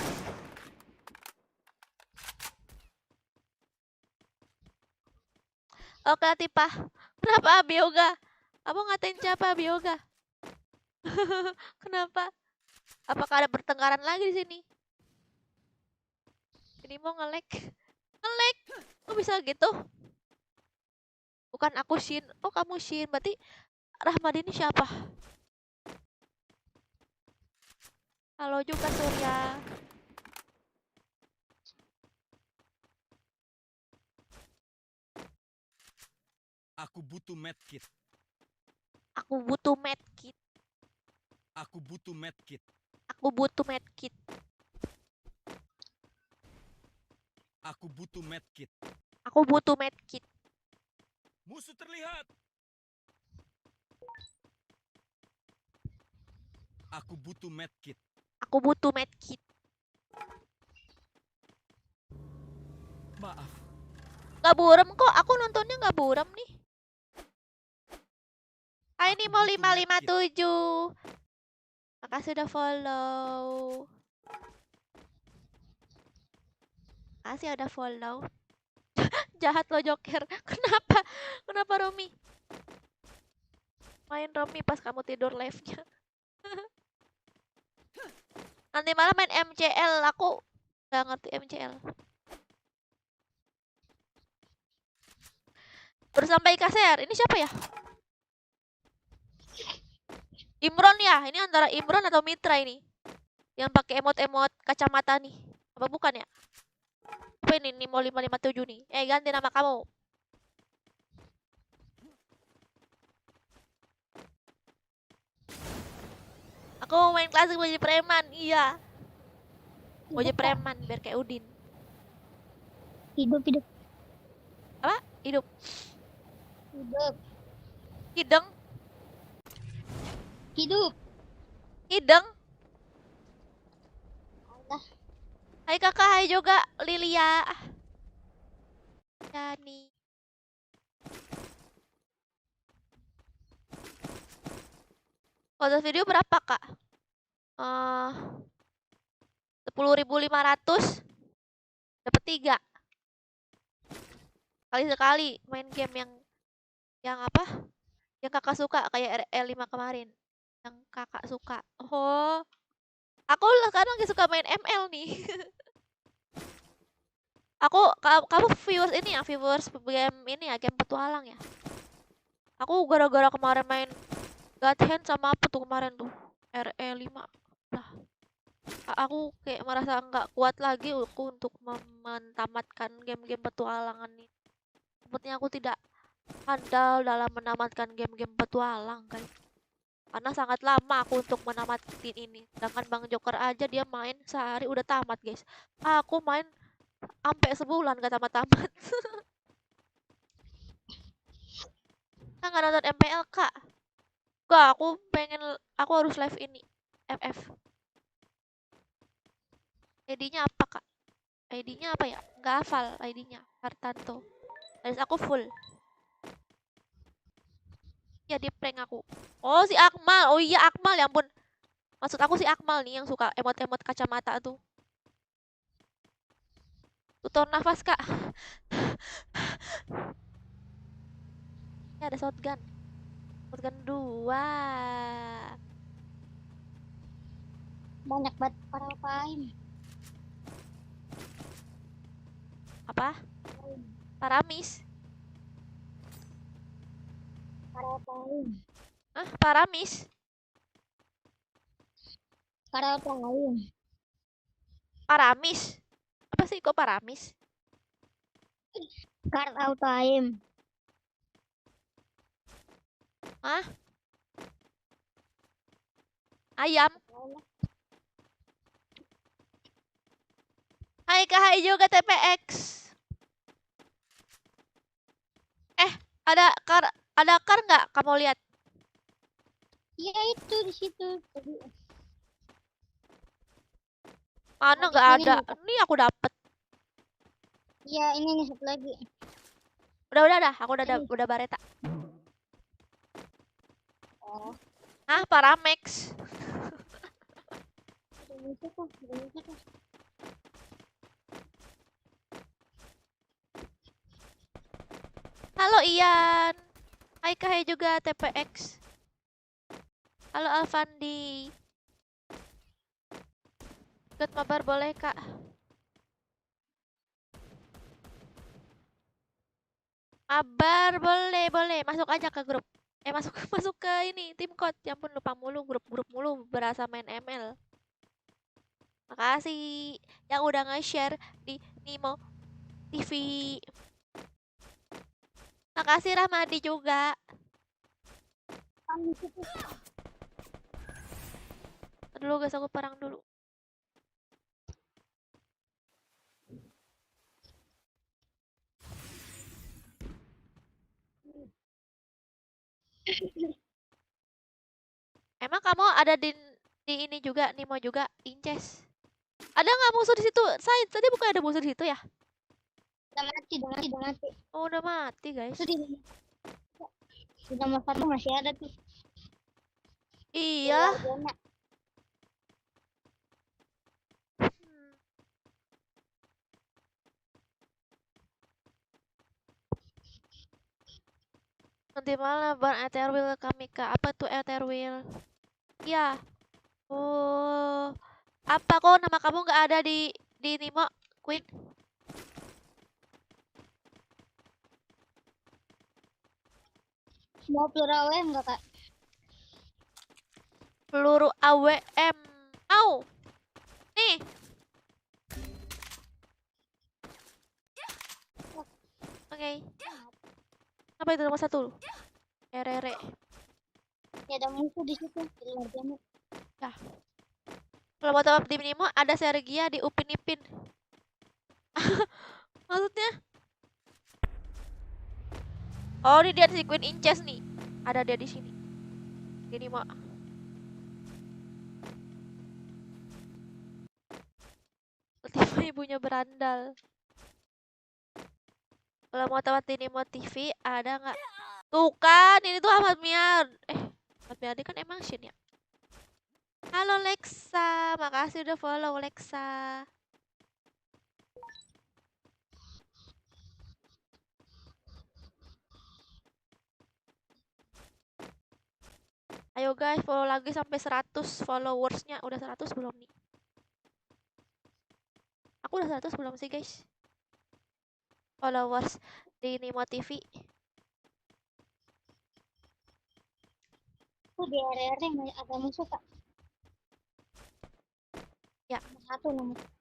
Oke, Latifah. Kenapa Bioga? Kamu ngatain siapa Bioga? Kenapa? Apakah ada pertengkaran lagi di sini? Ini mau nge-lag. Nge-lag. Kok bisa gitu? Bukan aku Shin. Oh, kamu Shin. Berarti Rahmadi ini siapa? Halo juga Surya. Aku butuh medkit. Aku butuh medkit. Aku butuh medkit. Aku butuh medkit. Aku butuh medkit. Aku butuh medkit. Musuh terlihat. Aku butuh medkit. Aku butuh medkit. Maaf. Gak buram kok. Aku nontonnya gak buram nih. Hai ini mau 557. Makasih udah follow. Makasih udah follow. Jahat lo Joker. Kenapa? Kenapa Romi? Main Romi pas kamu tidur live-nya. Nanti malam main MCL. Aku gak ngerti MCL. Bersampai Kaser. Ini siapa ya? Imron ya? Ini antara Imron atau Mitra ini? Yang pakai emot-emot kacamata nih. Apa bukan ya? Apa ini? Nimo 557 nih. Ganti nama kamu. Aku mau main klasik mau jadi preman. Iya. Mau jadi preman biar kayak Udin. Hidup. Apa? Hidup. Hidup. Hideng. Hidup. Hideng. Allah. Hai kakak, hai juga Lilia. Yani. Kuota video berapa kak? 10.500 dapat 3 kali sekali main game yang apa? Yang kakak suka kayak RL5 kemarin. Yang kakak suka. Oh. Aku sekarang lagi suka main ML nih. Kamu viewers ini ya, viewers game ini ya, game petualang ya. Aku gara-gara kemarin main God Hand sama apa tuh kemarin tuh RE5 lah. Aku kayak merasa nggak kuat lagi aku untuk menamatkan game-game petualangan ini. Sepertinya aku tidak handal dalam menamatkan game-game petualang guys. Karena sangat lama aku untuk menamatin ini. Sedangkan Bang Joker aja dia main sehari udah tamat guys. Aku main sampai sebulan gak tamat-tamat. Kan nggak nonton MPL kak? Gak, aku harus live ini FF. ID-nya apa kak? ID-nya apa ya? Nggak hafal ID-nya. Hartanto. Terus aku full. Ya di prank aku. Oh si Akmal. Oh iya Akmal ya ampun. Maksud aku si Akmal nih yang suka emot-emot kacamata tuh. Tutor nafas kak. Ini ada shotgun. Shotgun 2. Banyak banget para pain. Apa? Paramis. Para pain. Hah? Paramis? Para pain. Paramis? Apa sih kok paramis? Card out time. Hah? Ayam? Hai juga TPX. Ada kar nggak? Kamu lihat? Iya itu di situ. Tadi Mana Ada nggak ini ada? nih, Ini aku dapet. iya ini nih satu lagi. Udah dah. Aku udah bareta. Oh, Hah? Paramex? udah bisa tuh, udah bisa tuh. Halo Ian. Hai juga TPX. Halo Alfandi. Ikut mabar boleh kak? Mabar boleh. Masuk aja ke grup. Masuk ke ini tim code. Ya ampun lupa mulu grup mulu berasa main ML. Makasih yang udah nge-share di Nimo TV. Makasih Rahmadi juga. Dulu guys aku perang dulu. Emang kamu ada di ini juga, Nimo juga, Inces. Ada nggak musuh di situ? Saya tadi bukan ada musuh di situ ya? Udah mati. Oh, udah mati, guys. Itu di nomor 1 masih ada tuh. Di Iya. luar zona. Nanti malam ban Etherwheel kami ke apa tuh Etherwheel? Ya. Oh. Apa kok nama kamu nggak ada di Nimo, Queen? Mau plural enggak kak? Peluru AWM. Au. Nih. Oke. Apa itu nomor 1? Rere. Ya ada musuh di situ di luar zona. Kalau mau tahu di Nimo ada Sergia di Upin Ipin. Maksudnya? Oh, ini dia si Queen Inches nih. Ada dia di sini. Ini mah. Tiba ibunya berandal. Kalau mau tahu Nimo TV ada nggak? Tuh kan, ini tuh Ahmad Miar. Ahmad Miar kan emang Shin ya. Halo Lexa, makasih udah follow Lexa. Ayo guys, follow lagi sampai 100 followersnya. Udah 100 belum nih? Aku udah 100 belum sih guys? Followers di Nimo TV. Tuh di area ada musuh kak. Ya. Nomor 1.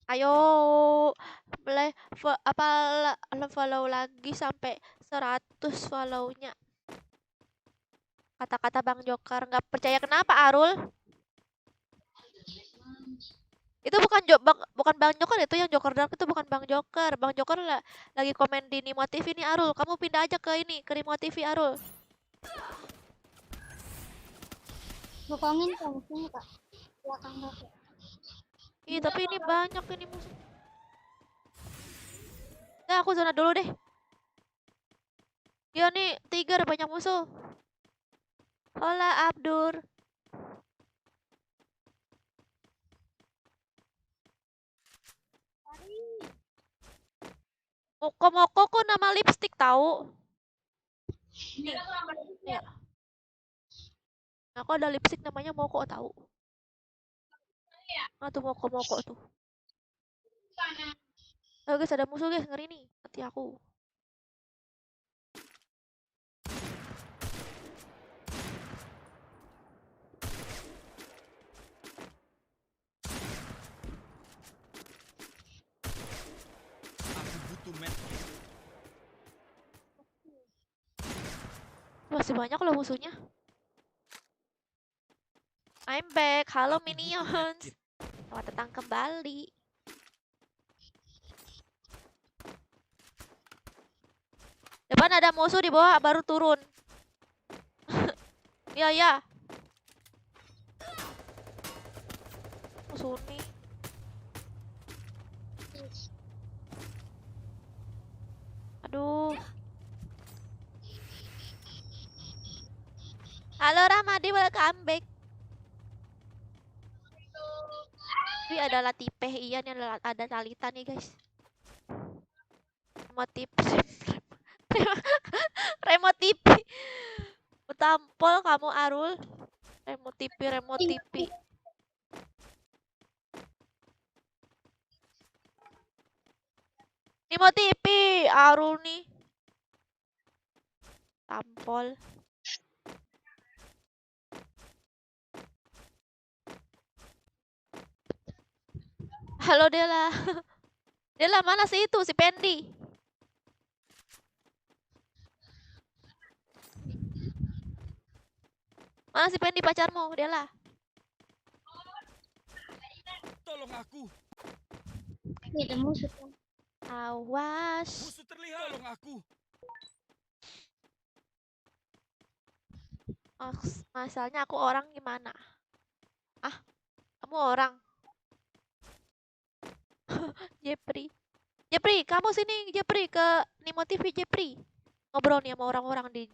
Ayo, follow lagi sampai 100 follownya. Kata-kata Bang Joker nggak percaya kenapa Arul? Itu bukan Bang Joker, itu yang Joker Dark itu bukan Bang Joker. Bang Joker lagi komen di Nimo TV ini Arul. Kamu pindah aja ke ini, ke Nimo TV Arul. Bokongin kak musuhnya kak. Belakang kak. Ih, tapi ini banyak ini musuh. Nah, aku zona dulu deh. Iya nih, Tiger banyak musuh. Hola Abdur. Moko-moko kok nama lipstick tahu? Nih, nih. Aku ada lipstick namanya Moko tahu. Nah tuh Moko-moko tuh. Ayo guys, ada musuh guys, ngeri nih. Mati aku. Aku butuh medkit. Masih banyak loh musuhnya. I'm back. Halo Aku butuh minions. medkit. Selamat datang kembali. Depan ada musuh di bawah baru turun. Ya ya. Musuh nih. Aduh. Halo Ramadi, welcome back. Wih, ada Latifeh, iya nih ada Talita nih guys. Remotif. Remotipi. Betampol kamu Arul. Remotipi. Remotipi, Arul nih. Tampol. Halo Dela. Dela mana sih itu si Pendi? Mana si Pendi pacarmu, Dela? Tolong aku. Ini ada musuh. Awas. Musuh terlihat. Tolong aku. Masalahnya aku orang gimana? Ah, kamu orang. Jepri. Jepri, kamu sini Jepri ke Nimo TV Jepri. Ngobrol nih sama orang-orang di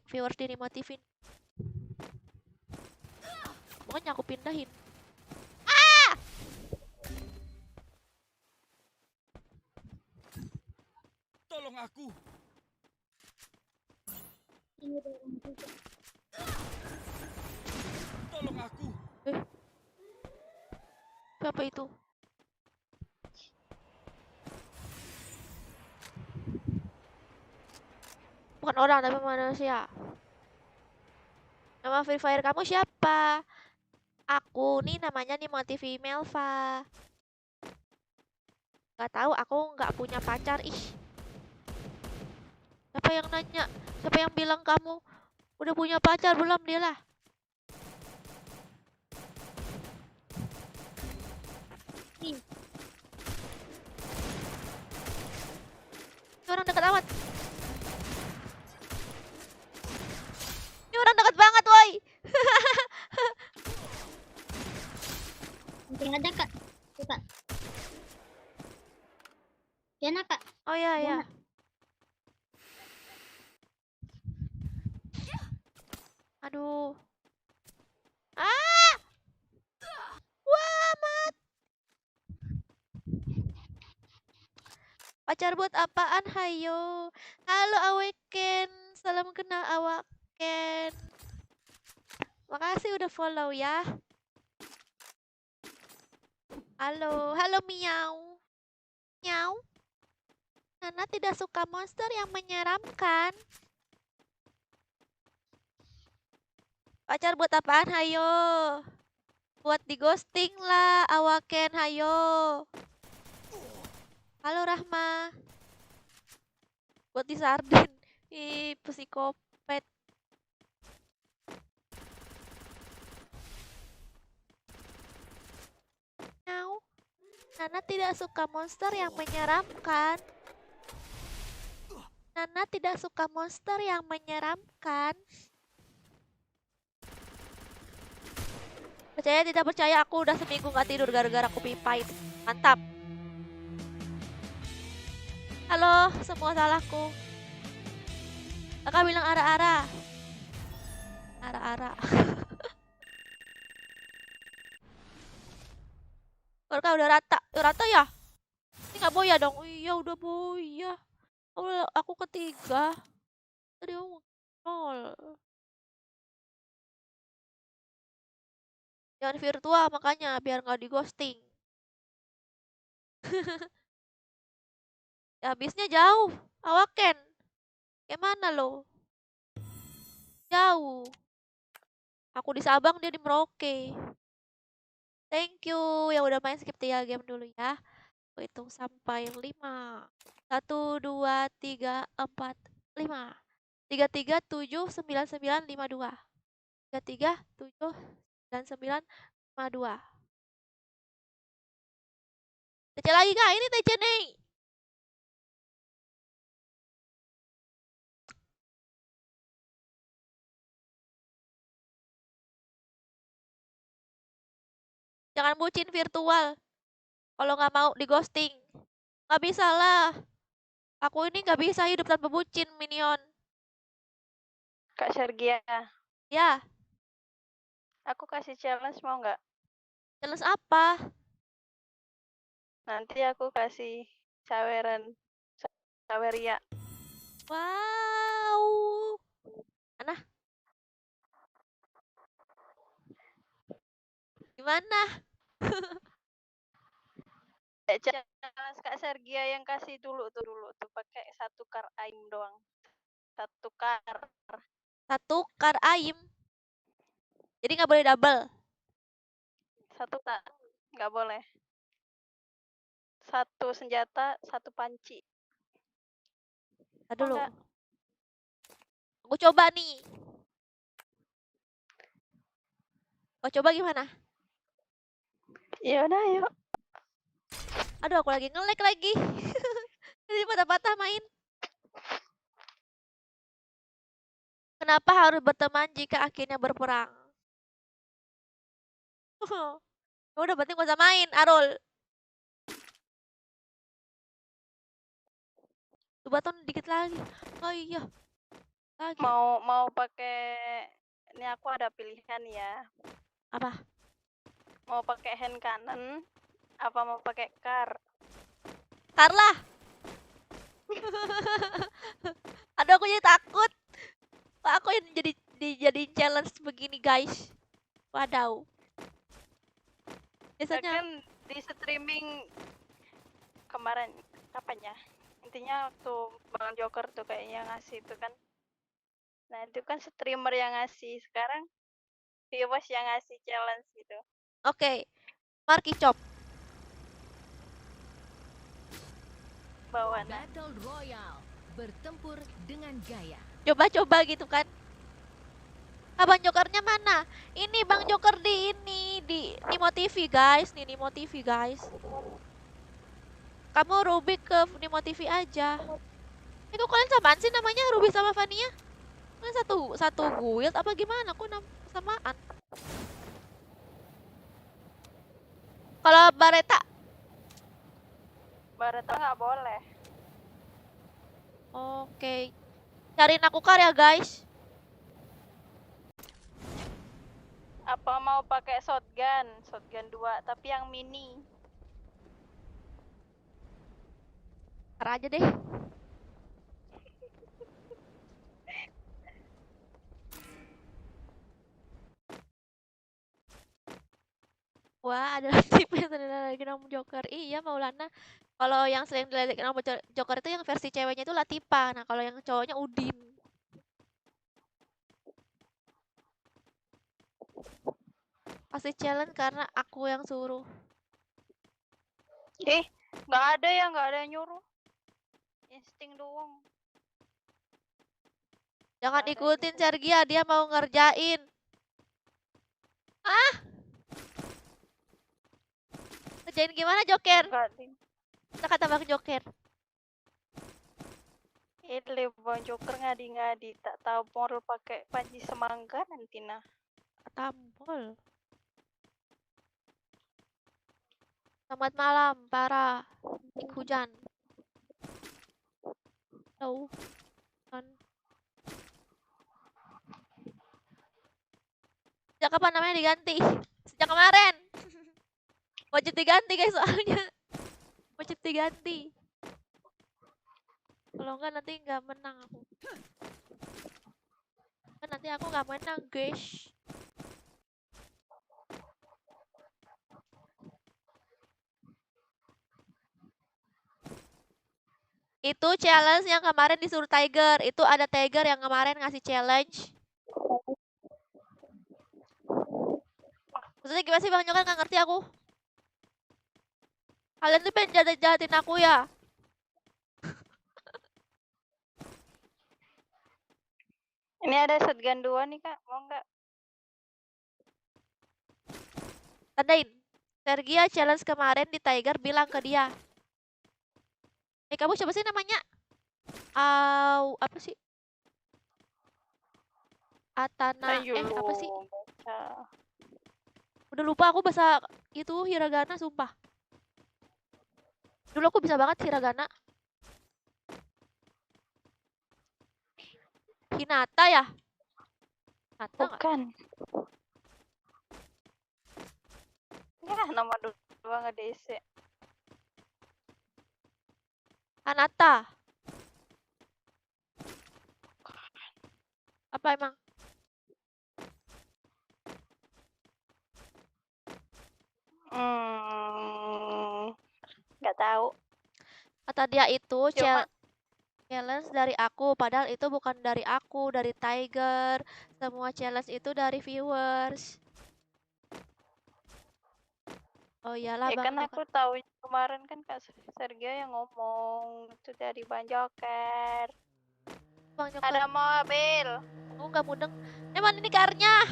viewers di Nimo TV. Pokoknya aku pindahin. Tolong aku. Tolong aku. Siapa itu? Bukan orang tapi manusia. Nama Free Fire kamu siapa? Aku nih namanya Nimo TV Melva. Gak tahu, aku nggak punya pacar. Ih. Siapa yang nanya? Siapa yang bilang kamu udah punya pacar belum dia lah? Ini orang dekat amat. Ini orang dekat banget, woi. Nanti ada kak. Coba. Diana kak. Oh ya ya. Aduh. Ah! Wah, mat. Pacar buat apaan, hayo? Halo Aweken, salam kenal Awaken. Makasih udah follow ya. Halo, halo Miau. Miau. Nana tidak suka monster yang menyeramkan. Pacar buat apaan, hayo? Buat di ghosting lah, Awaken, hayo. Halo Rahma. Buat di sardin. Ih, psikopat. Miau. Nana tidak suka monster yang menyeramkan. Nana tidak suka monster yang menyeramkan. Percaya tidak percaya, aku udah seminggu gak tidur gara-gara kopi pahit. Mantap. Halo, semua salahku. Kakak bilang ara-ara. Ara-ara. Kakak udah rata. Rata ya? Ini nggak boya dong. Oh, iya udah boya. Aku ketiga. Tadi aku 0. Jangan virtual makanya biar nggak di ghosting. Ya, habisnya jauh. Awaken. Gimana lo? Jauh. Aku di Sabang, dia di Merauke. Thank you yang udah main skip 3 game dulu ya. Aku hitung sampai 5. 1, 2, 3, 4, 5. 3, 3, 7, 9, 9, 5, 2. 3, 3, 7, 9, 9, 5, 2. TC lagi kak, ini TC nih. Jangan bucin virtual. Kalau nggak mau di ghosting. Nggak bisa lah. Aku ini nggak bisa hidup tanpa bucin, Minion. Kak Sergia, Ya, aku kasih challenge mau nggak? challenge apa? Nanti aku kasih saweran, saweria. Wow. Mana? Gimana? Challenge Kak Sergia yang kasih dulu tuh pakai 1 kar aim doang. 1 kar. 1 kar aim. Jadi nggak boleh double. 1 tak, nggak boleh. 1 senjata, 1 panci. Dulu. Enggak. Aku coba nih. Kau coba gimana? Ya udah, yuk. Aduh, aku lagi nge-lag lagi. Jadi patah-patah main. Kenapa harus berteman jika akhirnya berperang? Udah berarti gak usah main, Arul. Coba tuh dikit lagi. Oh iya. Lagi. Mau pakai ini aku ada pilihan ya. Apa? Mau pakai hand cannon apa mau pakai kar? Carla. Aduh, aku jadi takut. Kok aku yang jadi challenge begini, guys. Wadaw. Biasanya Kan di streaming kemarin kapan ya? Intinya waktu Bang Joker tuh kayaknya ngasih itu kan. Nah, itu kan streamer yang ngasih. Sekarang viewers yang ngasih challenge gitu. Oke. Marky Chop. Bawa nah. Battle Royale. Bertempur dengan gaya. Coba-coba gitu kan. Bang Jokernya mana? Ini Bang Joker di Nimo TV, guys. Nih Nimo TV, guys. Kamu Ruby ke Nimo TV aja. Kok kalian samaan sih namanya Ruby sama Vania? Kalian satu guild apa gimana? Kok samaan? Kalau Bareta nggak boleh. Oke. Cariin aku karya, guys. Apa mau pakai shotgun 2 tapi yang mini. Ntar aja deh. Wah, ada tipe yang lagi nama Joker. Iya, Maulana. Kalau yang sering diledekin nama Joker itu yang versi ceweknya itu Latifa. Nah, kalau yang cowoknya Udin. Pasti challenge karena aku yang suruh. Nggak ada yang nyuruh. Insting doang. Jangan ikutin Sergia, dia mau ngerjain. Ah! Ngerjain gimana, Joker? Kata Bang Joker. Ini Bang Joker ngadi-ngadi, tak tahu mau pakai panji semangka nanti nah. Tampol. Selamat malam, para hujan. Halo. apa namanya diganti sejak kemarin. Wajib diganti guys soalnya. Wajib diganti. Kalau enggak nanti nggak menang aku. Kan nanti aku nggak menang guys. Itu challenge yang kemarin disuruh Tiger. Itu ada Tiger yang kemarin ngasih challenge. Maksudnya gimana sih Bang Jokan, nggak ngerti aku. Kalian tuh pengen jahatin aku ya. Ini ada shotgun 2 nih kak, mau nggak? Tandain. Sergia challenge kemarin di Tiger bilang ke dia. Kamu siapa sih namanya? Apa sih? Atana, apa sih? Udah lupa aku bahasa itu hiragana sumpah. Dulu aku bisa banget hiragana. Hinata ya? Hinata nggak? Bukan. Ya, nomor 2 nggak diisi. Hanata. Apa emang? Nggak tahu. Kata dia itu Cuma challenge dari aku, padahal itu bukan dari aku, dari Tiger. Semua challenge itu dari viewers. Oh iyalah ya Bang kan Jokan. aku tahu kemarin kan Kak Sergio yang ngomong itu dari Bang Joker. Bang Jokan. Ada mobil. Aku nggak mudeng. Emang ini karnya.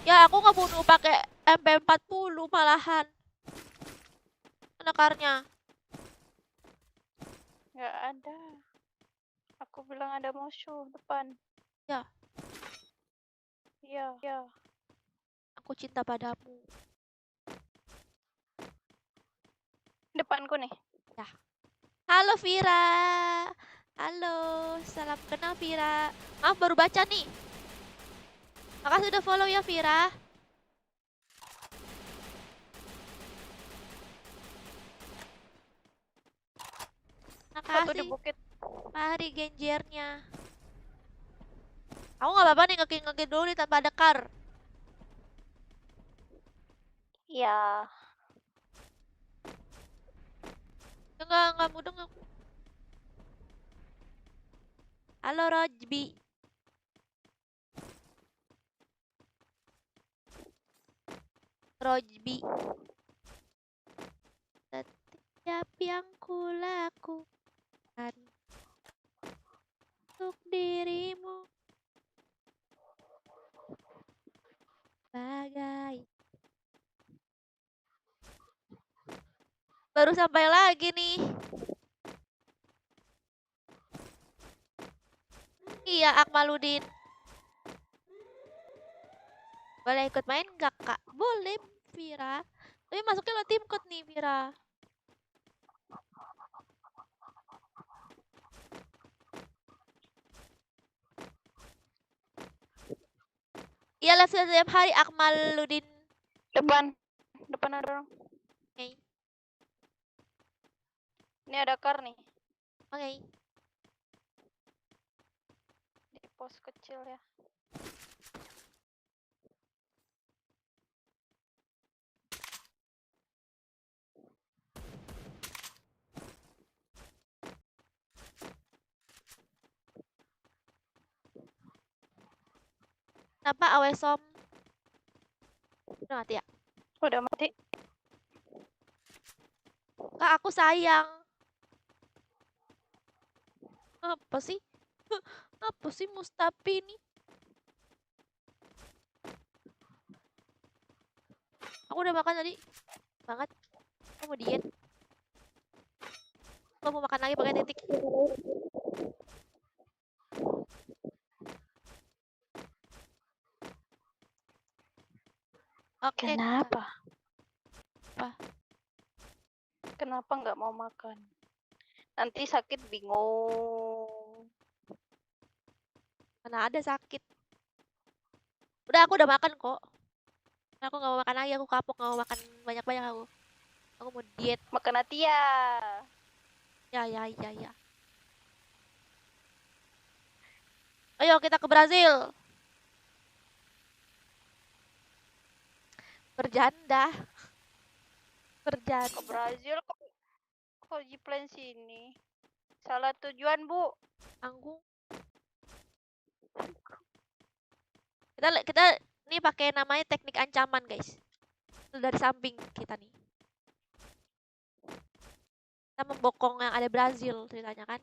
Ya aku nggak bunuh pakai MP40 malahan. Mana karnya? Nggak ada. Aku bilang ada musuh depan. Ya. Iya, iya. Aku cinta padamu. Depanku nih. Ya. Halo Vira. Halo, salam kenal Vira. Maaf baru baca nih. Makasih udah follow ya Vira. Satu di Makasih. bukit. Mari genjernya. Aku nggak apa-apa nih ngeki dulu nih tanpa ada car. Iya. Enggak mudeng aku. Halo Rojbi. Rojbi. Setiap yang kulakukan untuk dirimu bagai. Baru sampai lagi nih. Iya, Akmaludin. Boleh ikut main gak, Kak? Boleh, Vira. Tapi masuknya lo tim code nih, Vira. Iya, lihat setiap hari Akmaludin. Depan. Depan ada orang. Oke. Ini ada car nih. Oke. Di pos kecil ya. Kenapa Awesom? Udah mati ya? Udah mati. Kak, aku sayang. Apa sih? Apa sih Mustafi ini? Aku udah makan tadi. Banget. Aku mau diet. Aku mau makan lagi pakai titik. Oke. Kenapa? Apa? Kenapa nggak mau makan? Nanti sakit bingung. Mana ada sakit. Udah, aku udah makan kok. Aku nggak mau makan lagi, aku kapok nggak mau makan banyak-banyak aku. Aku mau diet. Makan Atia. Ya. Ayo kita ke Brazil. Berjanda. Ke Brazil kok di plan sini. Salah tujuan, Bu. Anggung. Kita nih pakai namanya teknik ancaman, guys. Itu dari samping kita nih. Kita membokong yang ada Brazil ceritanya kan.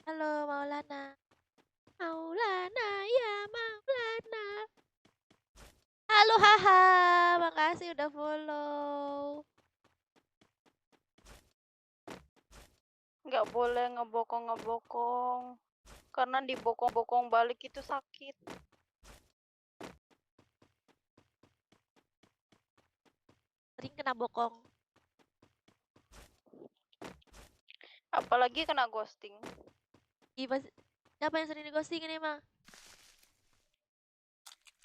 Halo Maulana. Maulana ya Maulana. Halo haha, makasih udah follow. Nggak boleh ngebokong-ngebokong. Karena dibokong-bokong balik itu sakit. Sering kena bokong. Apalagi kena ghosting. Siapa yang sering di ghosting ini mah?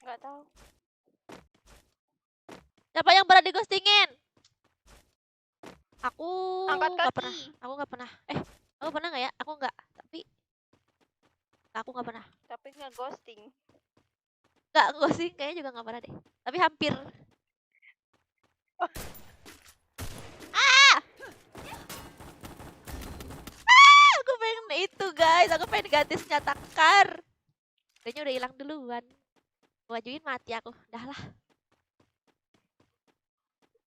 Nggak tahu. Siapa yang pernah di ghostingin? Aku Angkat nggak kaki. pernah. Aku nggak pernah. Aku pernah nggak ya? Aku nggak. Tapi aku nggak pernah. Tapi nggak ghosting. Nggak ghosting kayaknya juga nggak pernah deh. Tapi hampir. Aku pengen itu guys. Aku pengen ganti senjata kar. Kayaknya udah hilang duluan. Gua ajuin mati aku. Dah lah.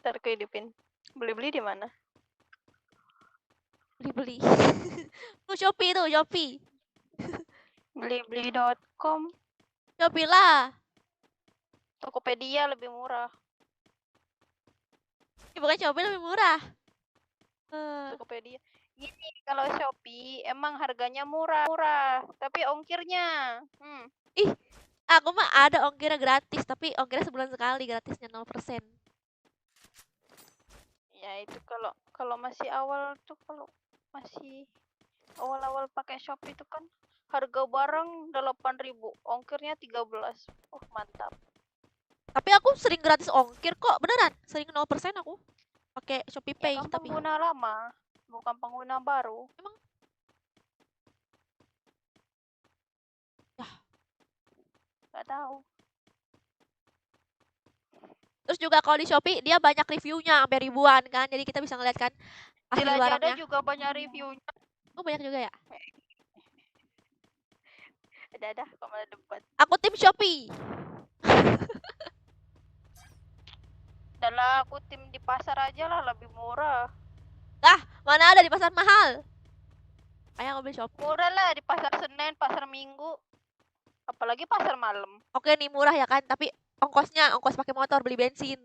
Ntar aku hidupin. Beli-beli di mana? Beli-beli. Tuh Shopee tuh, Shopee. Blibli.com. Shopee lah. Tokopedia lebih murah. Ini bukan Shopee lebih murah. Tokopedia. Gini, kalau Shopee emang harganya murah, tapi ongkirnya. Ih, aku mah ada ongkirnya gratis, tapi ongkirnya sebulan sekali, gratisnya 0%. Ya itu kalau masih awal tuh, kalau masih awal-awal pakai Shopee itu kan harga barang 8.000, ongkirnya 13. Oh, mantap. Tapi aku sering gratis ongkir kok, beneran. Sering 0% aku pakai Shopee Pay, Ya kan tapi pengguna lama, bukan pengguna baru. emang ya Nggak tahu. terus juga kalau di Shopee dia banyak reviewnya sampai ribuan kan, jadi kita bisa ngeliat kan Di asli Lazada barangnya. juga banyak reviewnya. Oh banyak juga ya. Ada kok malah debat. Aku tim Shopee. Dalam aku tim di pasar aja lah, lebih murah. Mana ada di pasar mahal. Ayo aku beli Shopee. Murah lah di pasar Senin, pasar Minggu. Apalagi pasar malam. Oke nih murah ya kan, tapi ongkos pakai motor beli bensin.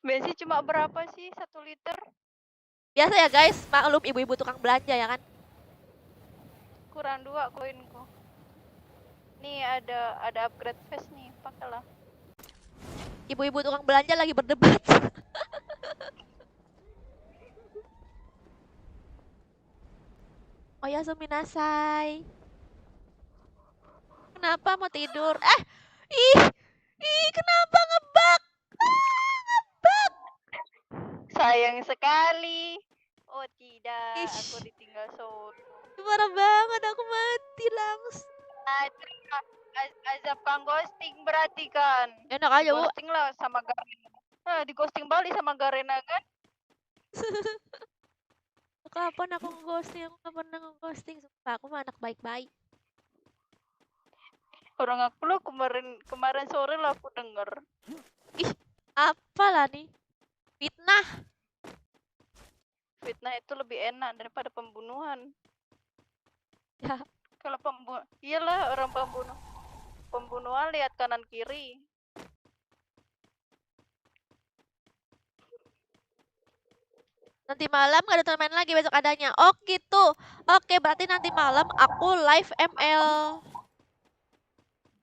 Bensin cuma berapa sih 1 liter? Biasa ya guys, maklum ibu-ibu tukang belanja ya kan. Kurang 2 koinku. Nih ada upgrade face nih, pakailah. Ibu-ibu tukang belanja lagi berdebat. Oh ya suminasai. Kenapa mau tidur? Ih, kenapa ngebug? Ngebug. Sayang sekali. Oh tidak, Ish. aku ditinggal solo. Parah banget, aku mati langsung. Azab kang ghosting berarti kan. Enak aja bu. Ghosting lah sama Garena. Di ghosting Bali sama Garena kan? Kapan aku nge-ghosting? Aku gak pernah nge-ghosting. Sumpah, aku mah anak baik-baik. Orang aku lo kemarin sore lah aku denger. Apalah nih? Fitnah. Fitnah itu lebih enak daripada pembunuhan. Ya. Kalau iyalah orang pembunuhan lihat kanan kiri. Nanti malam gak ada teman lagi, besok adanya. Oh gitu. Oke, berarti nanti malam aku live ML.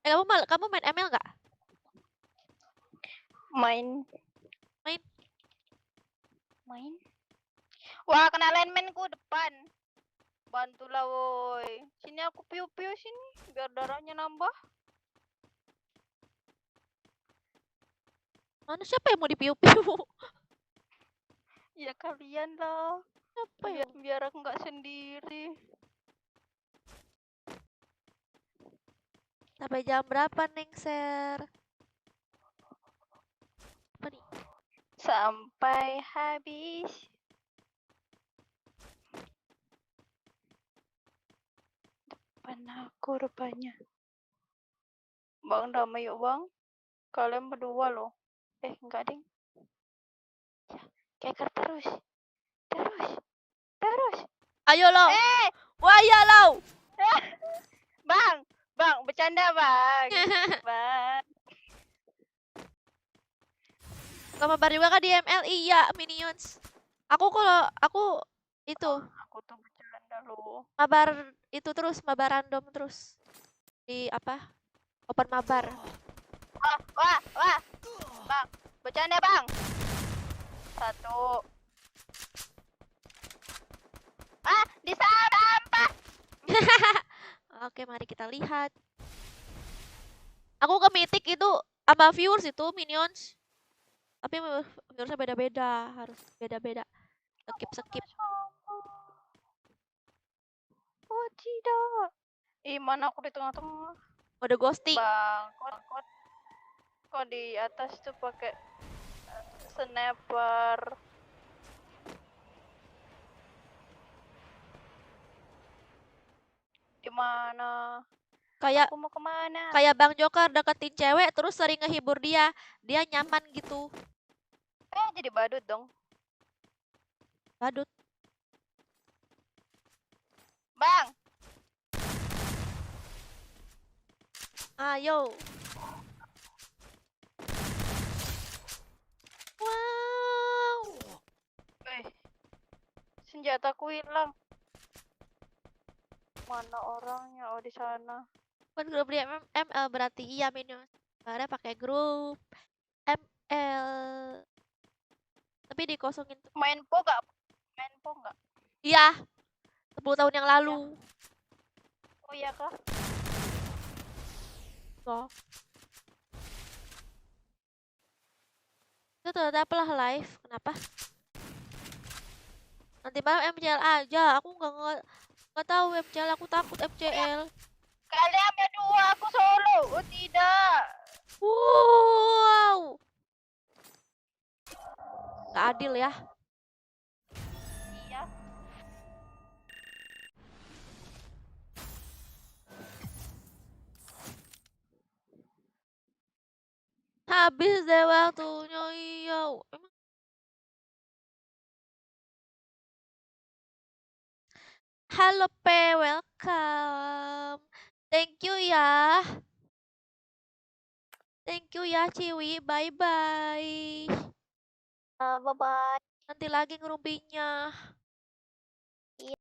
Kamu main ML nggak? Main. Main. Main. Wah, kena lineman-ku depan. Bantulah woi. Sini aku piu-piu sini biar darahnya nambah. Mana siapa yang mau dipiu-piu? Ya kalian lah. Siapa Biar, yang? biar aku nggak sendiri. Sampai jam berapa, Nengser? Apa nih? Sampai habis. Depan aku rupanya. Bang, damai yuk bang. Kalian berdua loh. Enggak ding. Ya, keker terus. Terus. Ayo lo. Wah ya lo. Bang, bercanda bang. Bang. Gak mabar juga kan di ML? Iya, Minions. Aku itu Aku tuh bercanda loh. mabar itu terus, mabar random terus. Di apa? Open mabar. Wah. Bang, bercanda bang. 1. Di sampah. Oke, mari kita lihat. Aku ke Mythic itu sama viewers itu Minions. Tapi viewersnya beda-beda, harus beda-beda. Skip. Oh tidak. Mana aku di tengah-tengah. Mode ghosting. Bang, kok di atas tuh pakai sniper. Di mana? Kayak Aku mau kemana? kayak Bang Joker deketin cewek terus sering ngehibur dia. Dia nyaman gitu. Jadi badut dong. Badut. Bang. Ayo. Wow. Senjataku hilang. Mana orangnya? Oh, di sana. Bukan grup di ML berarti iya Minions. Karena pakai grup ML. Tapi dikosongin. Main po nggak? Iya. 10 tahun yang lalu. Oh iya kah? Oh. Itu tetap lah live. Kenapa? Nanti malam MCL aja. Aku nggak tahu MCL. Aku takut MCL. Kalian berdua, aku solo. Oh tidak. Wow. Gak adil ya. Iya. Habis deh waktunya. Iya. Emang halo P, welcome. Thank you ya. Thank you ya Ciwi. Bye bye. Bye bye. Nanti lagi ngerumpinya. Iya.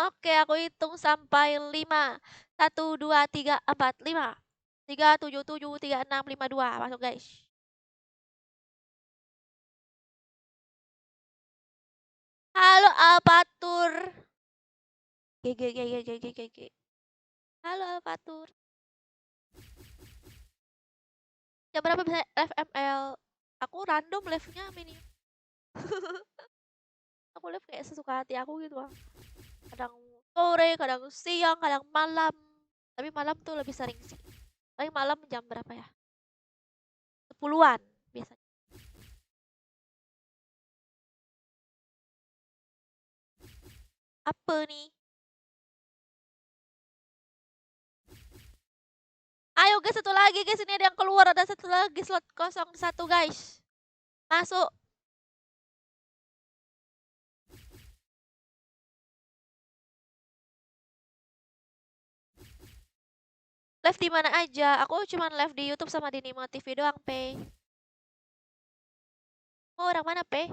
Oke, aku hitung sampai 5. 1, 2, 3, 4, 5. 3, 7, 7, 3, 6, 5, 2. Masuk guys. Halo Alpatur. GG. Halo Alpatur. Jam berapa bisa live ML? Aku random live-nya mini. Aku live kayak sesuka hati aku gitu bang. Kadang sore, kadang siang, kadang malam. Tapi malam tuh lebih sering sih. Paling malam jam berapa ya? 10-an biasanya. Apa nih? Ayo guys, satu lagi guys. Ini ada yang keluar. Ada satu lagi slot kosong satu guys. Masuk. Live di mana aja? Aku cuma live di YouTube sama di Nimo TV doang, Pe. Oh, orang mana, Pe?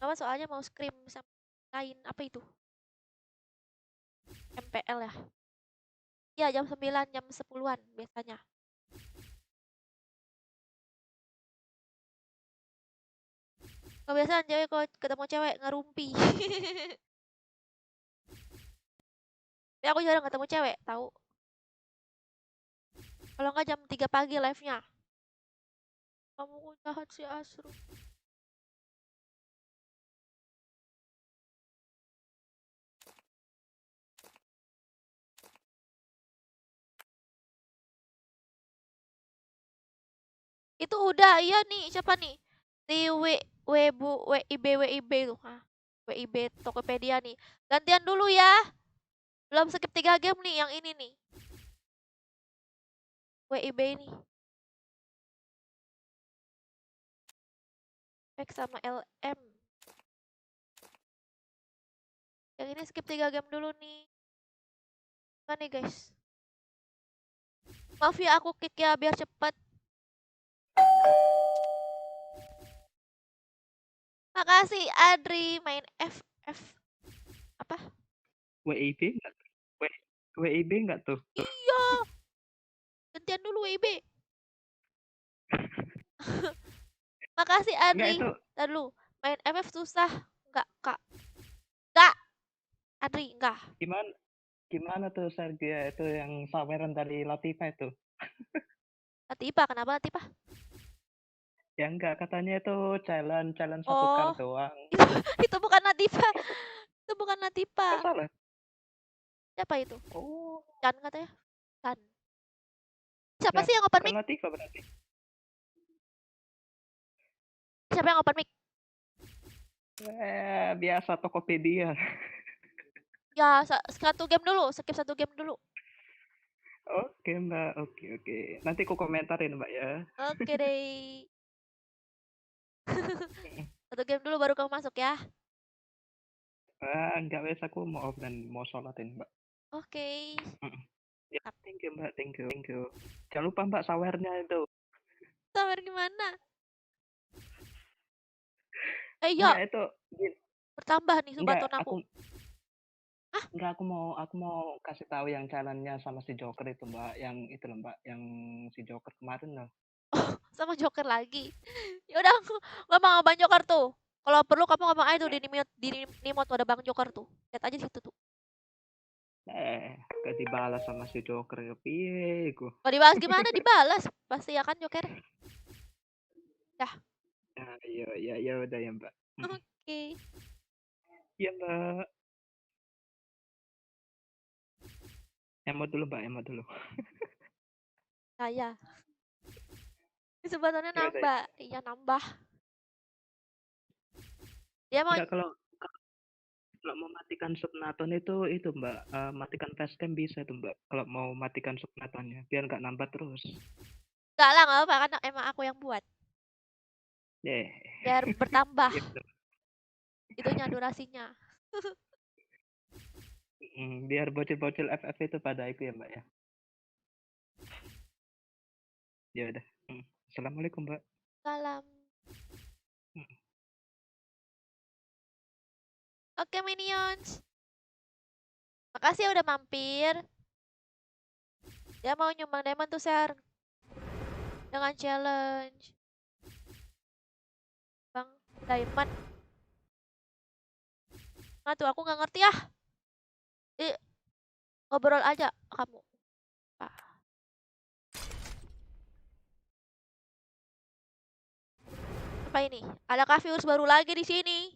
Apa soalnya mau scream sama lain. Apa itu? MPL ya. Iya, jam 9, jam 10-an biasanya. Kebiasaan cewek kalau ketemu cewek ngerumpi. Tapi aku jarang ketemu cewek, tahu. Kalau nggak jam 3 pagi live-nya. Kamu kok jahat sih Asru. Itu udah, iya nih, siapa nih? Di Webu, WIB tuh. WIB Tokopedia nih. Gantian dulu ya. Belum skip 3 game nih yang ini nih. WIB ini. Back sama LM. Yang ini skip 3 game dulu nih. Kan nih guys. Maaf ya aku kick ya biar cepet. Makasih Adri main FF. Apa? WIB nggak? WIB nggak tuh? Iya. Gantian dulu WIB. Makasih Nggak Adri. itu Ntar dulu. Main FF susah. Enggak, Kak. Enggak. Adri, enggak. gimana tuh Sergia itu yang saweran dari Latifa itu? Latifa, kenapa Latifa? Ya enggak, katanya itu challenge satu Oh, kar doang. itu bukan Latifa. Itu bukan Latifa. Oh, salah. Siapa itu? Oh, Chan katanya. Chan. Siapa ya, sih yang open bukan mic? Latifa berarti. Siapa yang open mic? Biasa Tokopedia. Ya, satu game dulu. Skip 1 game dulu. Oke Mbak, oke. Nanti aku komentarin Mbak ya. Oke deh. 1 game dulu baru kamu masuk ya. Enggak wes aku mau off dan mau sholatin Mbak. Oke. Ya, thank you Mbak, thank you. Jangan lupa Mbak sawernya itu. Sawer gimana? Iya, Enggak itu. bertambah nih Enggak, subaton aku. Enggak, aku mau kasih tahu yang challenge-nya sama si Joker itu Mbak, yang itu loh Mbak, yang si Joker kemarin loh. Sama Joker lagi. Ya udah aku ngomong Bang Joker tuh. Kalau perlu kamu ngomong aja tuh di Nimot tuh ada Bang Joker tuh. Lihat aja di situ tuh. Gak dibalas sama si Joker ya piye ku. Kalau dibahas gimana dibalas pasti ya kan Joker. Dah. Nah, ya udah ya Mbak. Oke. Iya Mbak. Emot dulu Mbak, emot dulu. Saya. Kesempatannya Ya udah. nambah. Iya nambah. Dia mau Enggak, kalau mau matikan subnaton itu Mbak, matikan facecam bisa tuh Mbak. Kalau mau matikan subnatonnya biar nggak nambah terus. enggak lah enggak apa kan emang aku yang buat. Biar bertambah. Iya, bener. Itunya durasinya. Biar bocil-bocil FF itu pada itu ya Mbak ya. Ya udah. Assalamualaikum Mbak. Salam. Oke Minions. Makasih ya udah mampir. Dia mau nyumbang diamond tuh share. Dengan challenge. Bang diamond. Nah tuh aku nggak ngerti ah. Ngobrol aja kamu. Apa ini? Adakah viewers baru lagi di sini?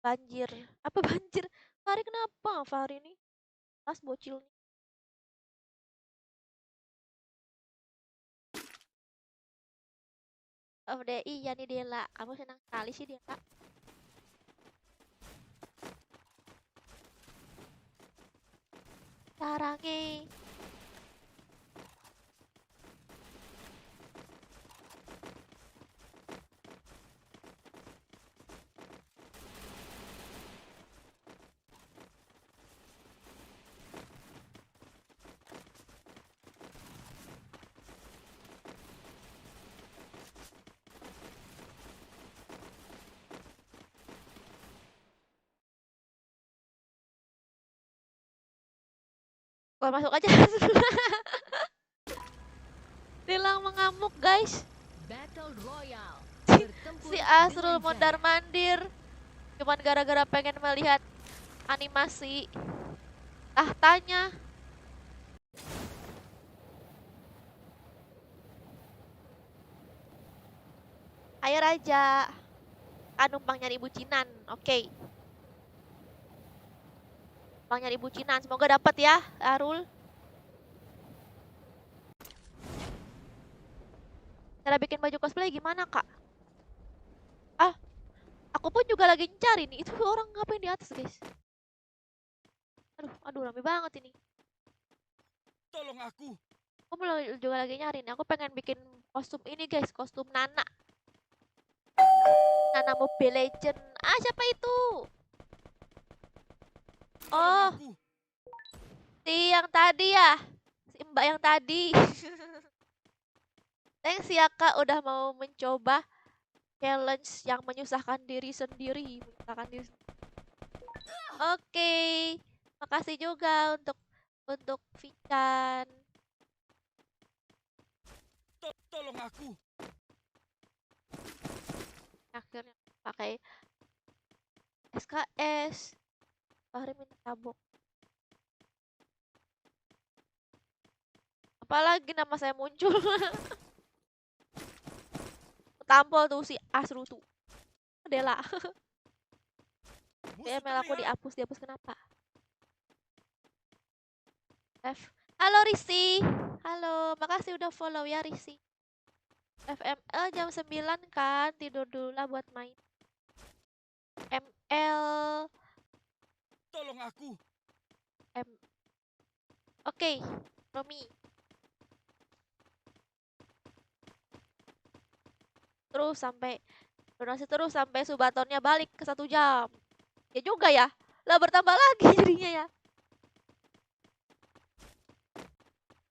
Banjir. Apa banjir? Fahri kenapa? Fahri ini pas bocil nih. Oh deh, iya nih Dela. Kamu senang sekali sih Dela. Sarangnya. Kalau masuk aja. Dilang mengamuk, guys. Battle Royale. Bertempur Si Asrul dengan mondar gaya. mandir. Cuman gara-gara pengen melihat animasi tahtanya. Ayo Raja. Numpang nyari bucinan. Oke. Numpang nyari bucinan. Semoga dapat ya, Arul. Cara bikin baju cosplay gimana, Kak? Ah, aku pun juga lagi cari nih. Itu orang ngapain di atas, guys? Aduh, rame banget ini. Tolong aku. Aku juga lagi nyari nih. Aku pengen bikin kostum ini, guys. Kostum Nana. Nana Mobile Legend. Ah, siapa itu? Oh, Tolong aku. si yang tadi ya. Si Mbak yang tadi. Thanks ya, Kak, udah mau mencoba challenge yang menyusahkan diri sendiri. Oke. Makasih juga untuk Vican. Tolong aku. Akhirnya pakai SKS. Fahri minta tabok. Apalagi nama saya muncul. Tampol tuh si Asru tuh. Dela. Musuh BML aku terlihat. dihapus kenapa? F. Halo Risi. Halo, makasih udah follow ya Risi. FML jam 9 kan, tidur dulu lah buat main. ML. Tolong aku. Oke, Romi. Donasi terus sampai subatonnya balik ke 1 jam. Ya juga ya. Lah bertambah lagi jadinya ya.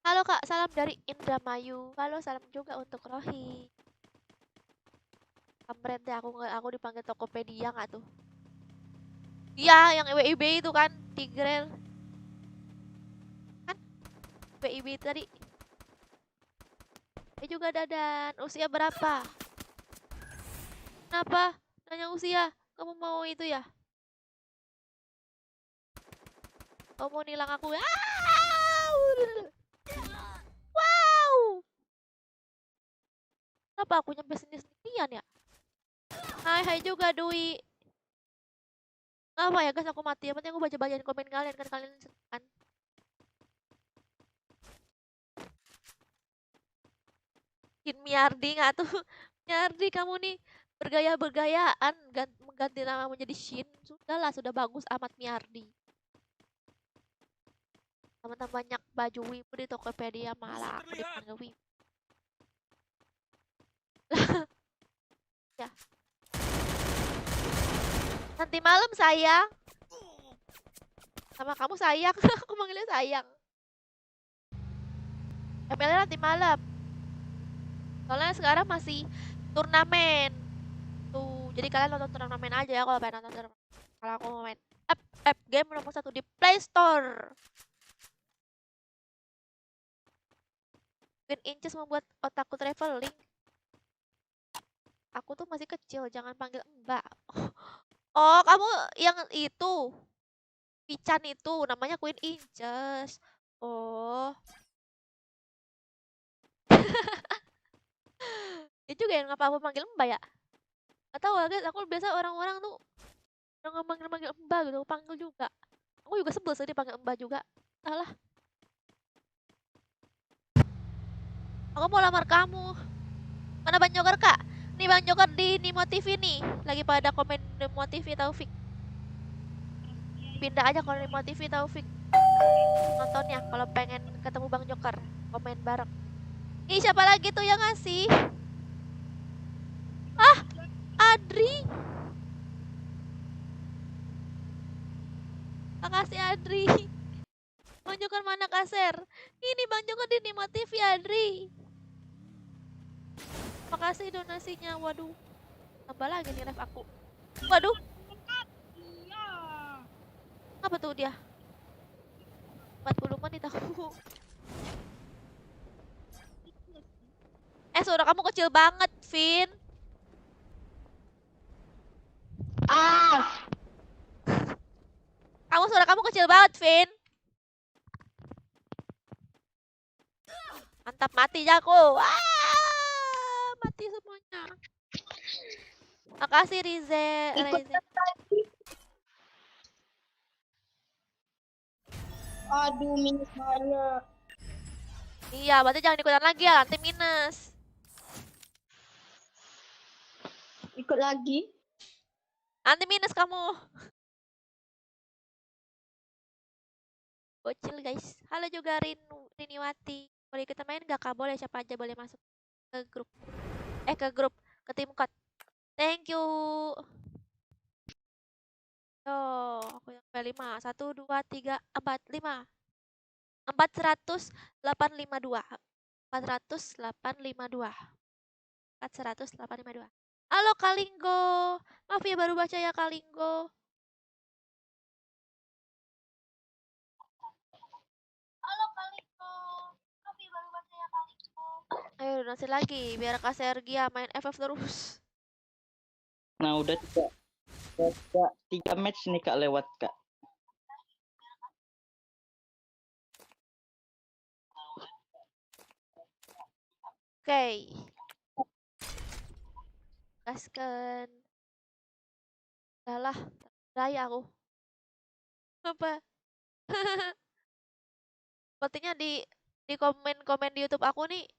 Halo Kak, salam dari Indramayu. Halo, salam juga untuk Rohi. Kampret deh, aku dipanggil Tokopedia nggak tuh? Iya, yang WIB itu kan, Tigrel. Kan? WIB tadi. Juga Dadan. Usia berapa? Kenapa? Nanya usia. Kamu mau itu ya? Kamu mau nilang aku ya? Wow! Kenapa aku nyampe sendirian ya? Hai juga Dwi. Apa ya guys, aku mati. Yang penting aku baca-bacain komen kalian kan, kalian kan. Miardi nggak tuh? Miardi kamu nih bergaya-bergayaan mengganti nama menjadi Shin. Sudahlah, sudah bagus amat Miardi. Teman-teman banyak baju wibu di Tokopedia, malah aku dipanggil wibu. Ya. Nanti malam sayang. Sama kamu sayang, aku manggilnya sayang. ML nanti malam. Soalnya sekarang masih turnamen. Tuh, jadi kalian nonton turnamen aja ya kalau pengen nonton turnamen. Kalau aku mau main app game nomor 1 di Play Store. Queen Inches membuat otakku traveling. Aku tuh masih kecil, jangan panggil Mbak. Oh, kamu yang itu. Pican itu namanya Queen Inches. Oh. Ya juga yang ngapa aku panggil Mbak ya? Gak tahu guys, aku biasa orang-orang tuh yang manggil Mbak gitu, panggil juga. Aku juga sebel sih dipanggil Mbak juga. Salah. Aku mau lamar kamu. Mana Bang Joker, Kak? Nih Bang Joker di Nimo TV nih. Lagi pada komen Nimo TV Taufik. Pindah aja kalau Nimo TV Taufik. Nontonnya kalau pengen ketemu Bang Joker, komen bareng. Ih, siapa lagi tuh yang ngasih? Ah, Adri. Makasih Adri. Bang Joker mana Kaser? Ini Bang Joker di Nimo TV Adri. Makasih donasinya. Waduh. Tambah lagi nih ref aku. Waduh. Apa tuh dia? 40 menit aku. Suara kamu kecil banget, Vin. Suara kamu kecil banget, Vin. Mantap, mati jago. Mati semuanya. Makasih Rize. Aduh, minus banyak. Iya, berarti jangan ikutan lagi ya, nanti minus. Ikut lagi. Nanti minus kamu. Bocil guys. Halo juga Riniwati. Boleh ikutan main gak kak? Boleh, siapa aja boleh masuk ke grup. Ke tim code. Thank you. Yo, aku yang P5. 1, 2, 3, 4, 5. 40852. 40852. 40852. Halo Kalinggo. Maaf ya baru baca ya Kalinggo. Halo Kalinggo. Maaf ya baru baca ya Kalinggo. Ayo donasi lagi biar Kak Sergia main FF terus. Nah udah 3 match nih Kak lewat Kak. Oke. Gaskan. Udahlah, daya aku. Apa? Sepertinya di komen-komen di YouTube aku nih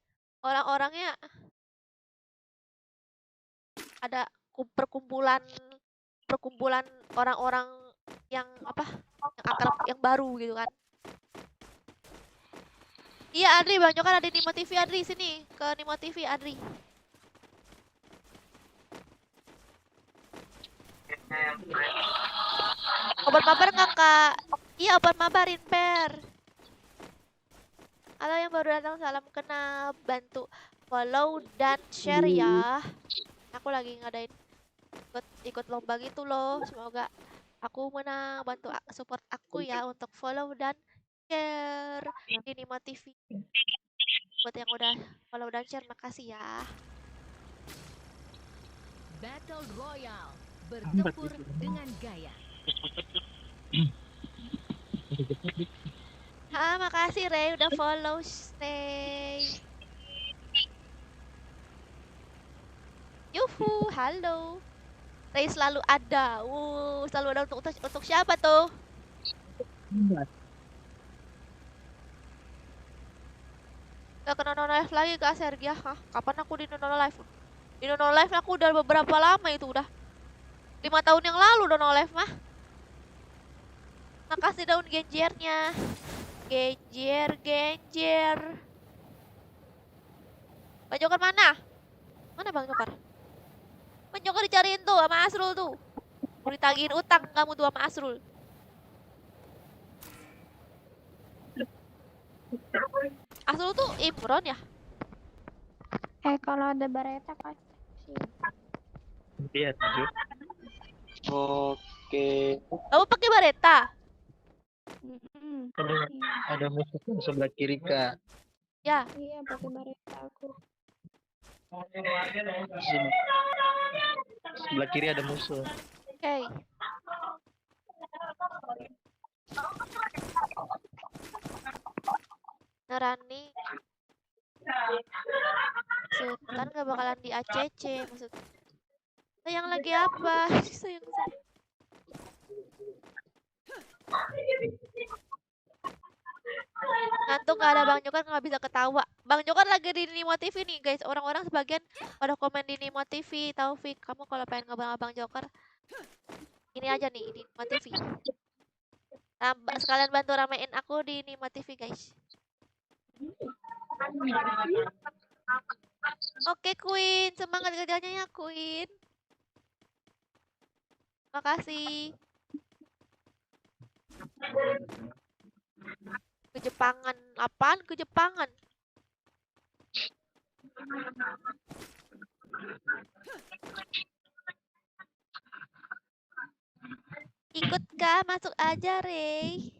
orang-orangnya ada perkumpulan orang-orang yang yang akrab yang baru gitu kan. Iya Adri, Bang Jokar ada di Nimo TV. Adri sini ke Nimo TV Adri. Open mabar nggak kak? Iya open mabarin per. Halo yang baru datang, salam kenal, bantu follow dan share ya. Aku lagi ngadain ikut lomba gitu loh. Semoga aku menang, bantu support aku ya untuk follow dan share di Nimo TV. Buat yang udah follow dan share, makasih ya. Battle Royale, bertempur dengan gaya. Makasih Ray udah follow stay. Yuhu, halo. Ray selalu ada. Selalu ada untuk siapa tuh? Gak kena non live lagi Kak Sergia. Hah? Kapan aku di non live? Di non live aku udah beberapa lama itu udah. 5 tahun yang lalu udah non live mah. Makasih daun genjernya. Genjer. Bang Jokar mana? Mana Bang Jokar? Bang Jokar dicariin tuh sama Asrul tuh. Mau ditagihin utang kamu tuh sama Asrul. Asrul tuh Imron ya? Kalau ada Bareta pasti. Iya, tujuh. Oke. Kamu pakai Bareta? Ada musuh sebelah kiri Kak. Ya. Iya, pakai Bareta aku. Sebelah kiri ada musuh. Oke. Nerani Sultan gak bakalan di ACC maksudnya. Sayang lagi apa? Sayang. Ngantuk gak ada Bang Jokar gak bisa ketawa. Bang Jokar lagi di Nimo TV nih guys. Orang-orang sebagian pada komen di Nimo TV. Taufik, kamu kalau pengen ngobrol sama Bang Jokar, ini aja nih di Nimo TV. Nah, sekalian bantu ramein aku di Nimo TV guys. Oke Queen, semangat kerjanya ya Queen. Makasih. Kejepangan, apaan kejepangan? Ikut kah? Masuk aja Rey.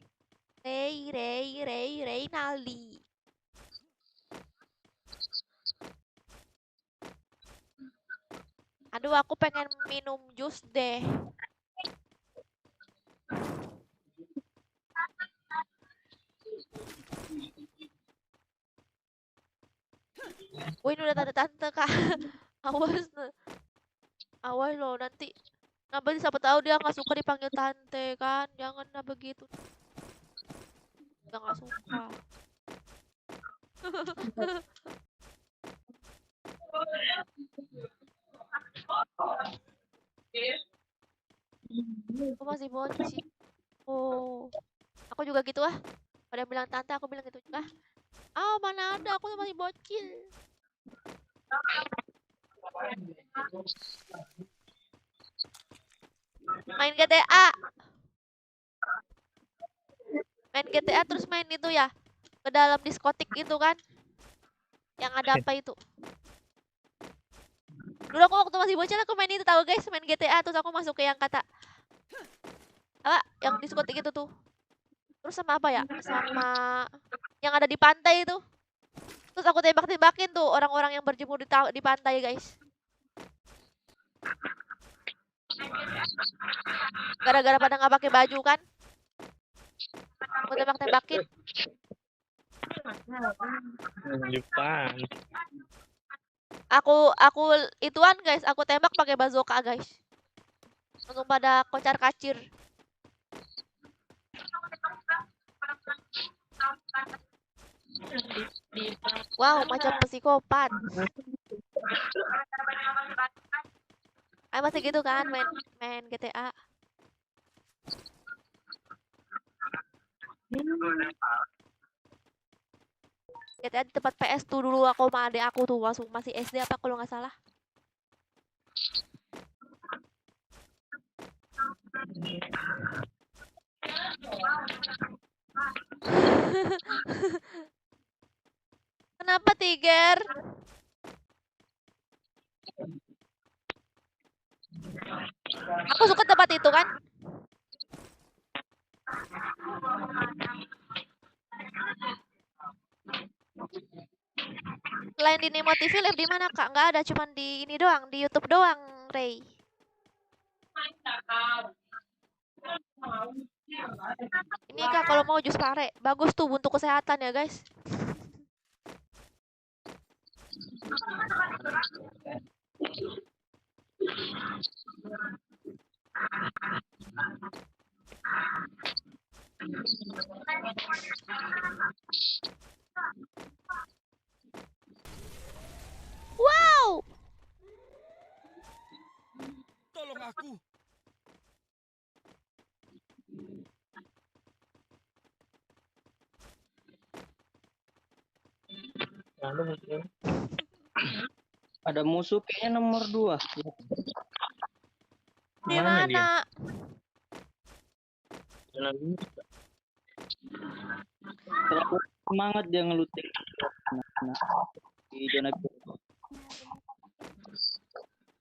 Reynaldi. Aduh, aku pengen minum jus deh. Wih, ini udah tante-tante, Kak. Awas, awas loh nanti. Kenapa sih, siapa tahu dia nggak suka dipanggil tante kan? Jangan begitu. Dia nggak suka. Aku masih bocil. Oh, aku juga gitu ah. Pada bilang tante, aku bilang gitu juga. Ah, mana ada, aku masih bocil. Main GTA. Main GTA terus main itu ya. Ke dalam diskotik itu kan. Yang ada apa itu? Dulu aku waktu masih bocil aku main itu tahu guys, main GTA terus aku masuk ke yang kata apa? Yang diskotik itu tuh. Terus sama apa ya? Sama yang ada di pantai itu. Terus aku tembak-tembakin tuh orang-orang yang berjemur di pantai, guys. Gara-gara pada nggak pakai baju kan? Aku tembak-tembakin. Jepang. Aku ituan guys, aku tembak pakai bazooka guys. Langsung pada kocar-kacir. Wow, macam psikopat. Ayo masih gitu kan main GTA. GTA di tempat PS tuh dulu aku sama adek aku tuh masih SD apa kalau nggak salah. Kenapa Tiger? Aku suka tempat itu kan. Selain di Nemo TV live di mana Kak? Nggak ada, cuman di ini doang, di YouTube doang, Ray. Ini Kak kalau mau jus pare, bagus tuh untuk kesehatan ya guys. Wow. Tolong aku. Ada musuh kayaknya nomor 2. Di mana? Terlalu semangat dia ngelutin. Di zona biru.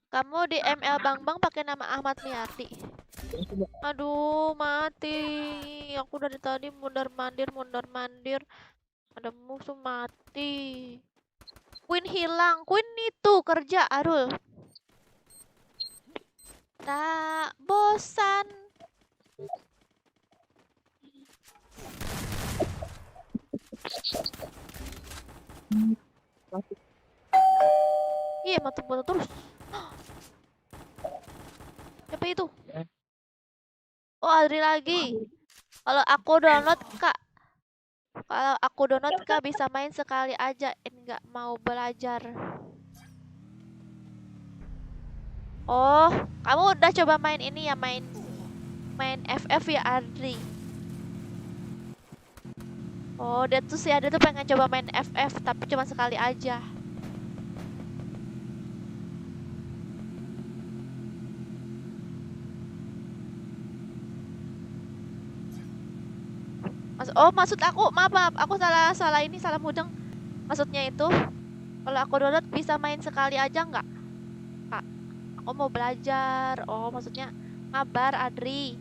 Kamu di ML Bang Bang pakai nama Ahmad Miardi. Aduh, mati. Aku dari tadi mundar-mandir. Ada musuh mati. Queen hilang. Queen itu kerja, Arul. Tak bosan. Iya, mati terus. Siapa itu? Oh, Adri lagi. Kalau aku download Kak bisa main sekali aja, enggak mau belajar. Oh, kamu udah coba main ini ya, main FF ya, Adri? Oh, dia tuh pengen coba main FF tapi cuma sekali aja. Maksud aku, maaf, aku salah mudeng. Maksudnya itu, kalau aku download bisa main sekali aja nggak, Kak? Aku mau belajar. Oh, maksudnya mabar, Adri.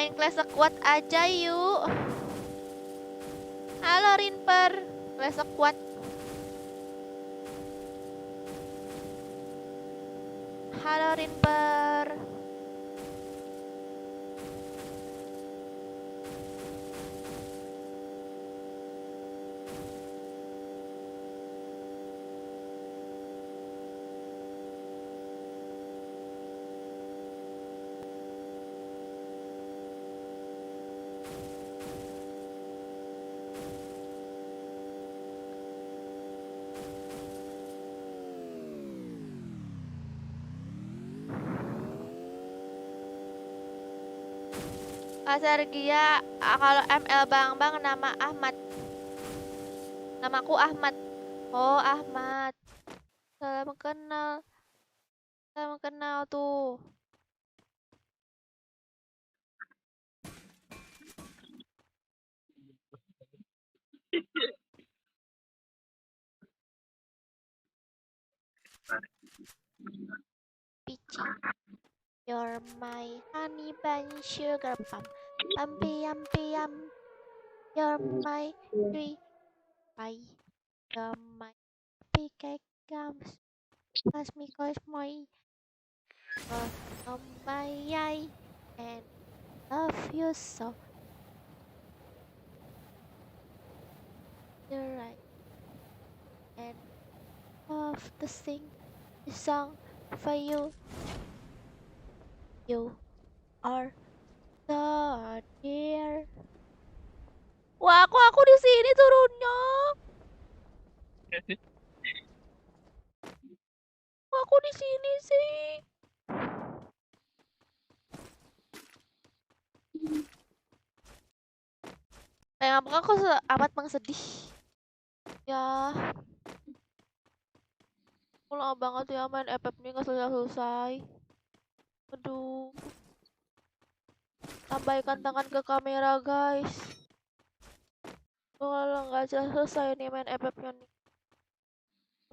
Main Clash Squad aja yuk. Halo Rinper, Clash Squad. Halo Rinper. Pasar Gia, kalau ML Bang nama Ahmad. Namaku Ahmad. Oh, Ahmad. Salam kenal. Salam kenal tuh. Pici. You're my honey bun sugar plum. Pumpy yumpy yum. You're my tree pie. You're my big cake gums. Ask me cause my on my eye and love you so. You're right. And love to sing the song for you. You are so dear. Wah, aku di sini turunnya. Aku di sini sih. Apakah aku amat sedih? Ya, aku lama banget ya main FF ini nggak selesai. Aduh, tambahkan tangan ke kamera guys. Kalau nggak selesai nih main FF-nya nih.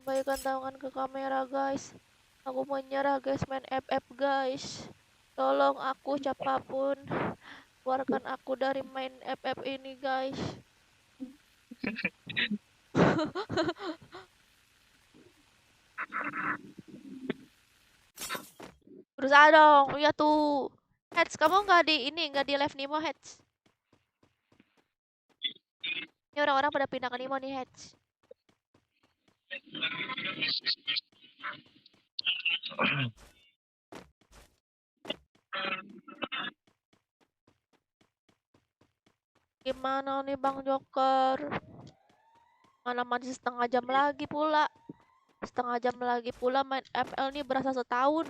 Tambahkan tangan ke kamera guys. Aku menyerah guys main FF guys. Tolong aku siapapun. Keluarkan aku dari main FF ini guys. Berusaha dong, iya tuh. Heads, kamu nggak di live Nimo Heads. Ini orang-orang pada pindah ke Nimo nih Heads. Gimana nih Bang Joker? Mana masih setengah jam lagi pula. Setengah jam lagi pula main FL nih berasa setahun.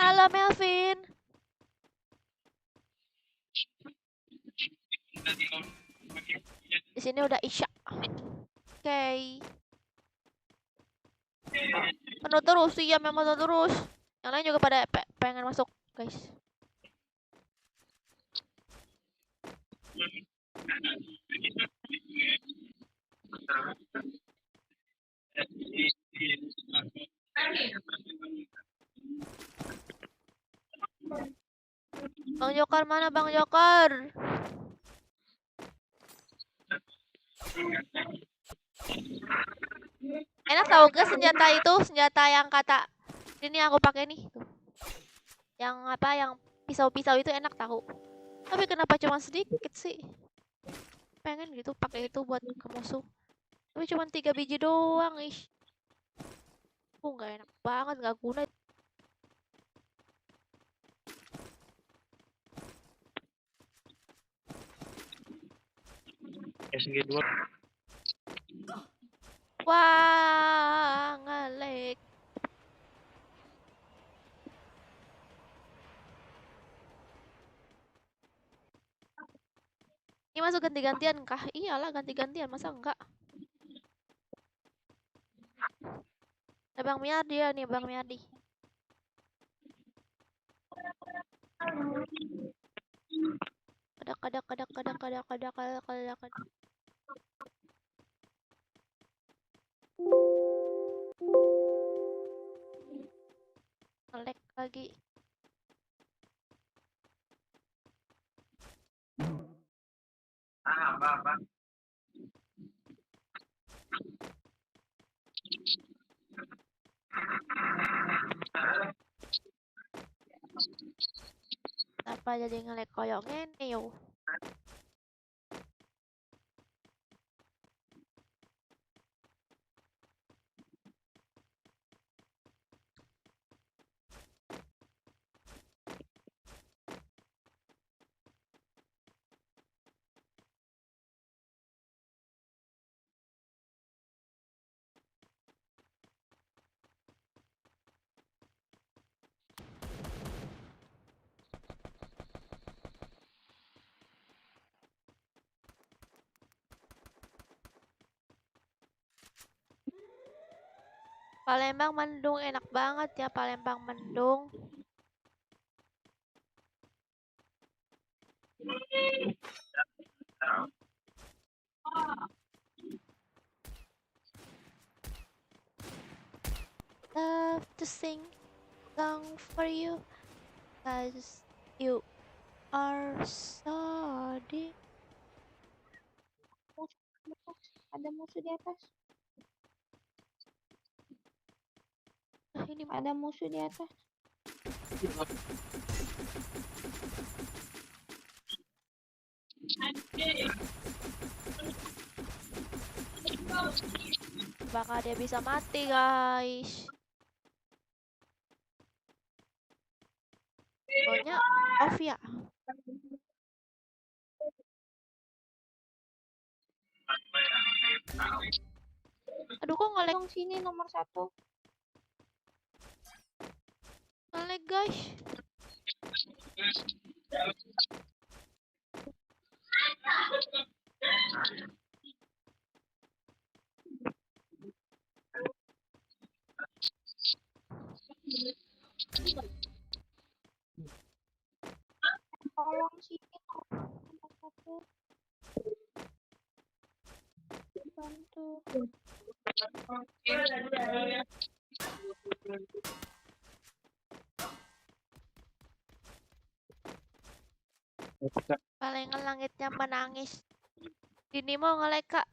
Halo Melvin. Di sini udah Isya. Oke. Penuh terus sih ya, memang penuh terus. Yang lain juga pada pengen masuk, guys. Bang Joker mana Bang Joker? Enak tahu gak senjata itu, senjata yang kata ini aku pakai nih tuh. Yang apa, yang pisau-pisau itu enak tahu. Tapi kenapa cuma sedikit sih? Pengen gitu pakai itu buat ke musuh. Tapi cuma 3 biji doang, ih. Nggak enak banget, nggak guna. SG2. Wah, ngelek. Ini masuk ganti-gantian kah? Iyalah ganti-gantian, masa enggak? Bang Miardi ya nih, Bang Miardi. Kadang. Nge-lag lagi. Kenapa jadi nge-lag koyok ngene yo? Palembang mendung enak banget ya Palembang mendung. Love to sing song for you, 'cause you are so deep. Ada musuh di atas. Ini Ada musuh di atas. bakal dia bisa mati guys. Pokoknya off ya. Aduh kok nge-lag Dong sini nomor 1. nge-lag guys. Tolong sini nomor 1. Bantu. Paling langitnya menangis. Ini mau nge-lag kak.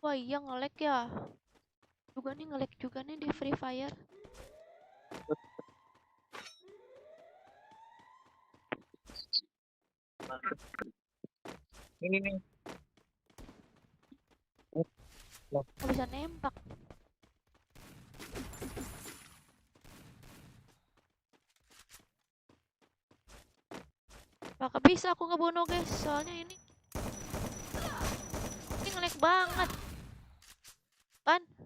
Wah iya nge-lag ya. Nge-lag juga nih di Free Fire. Ini nih. Nggak bisa nembak. Bakal bisa aku ngebunuh guys, soalnya ini nge-lag banget. Kan?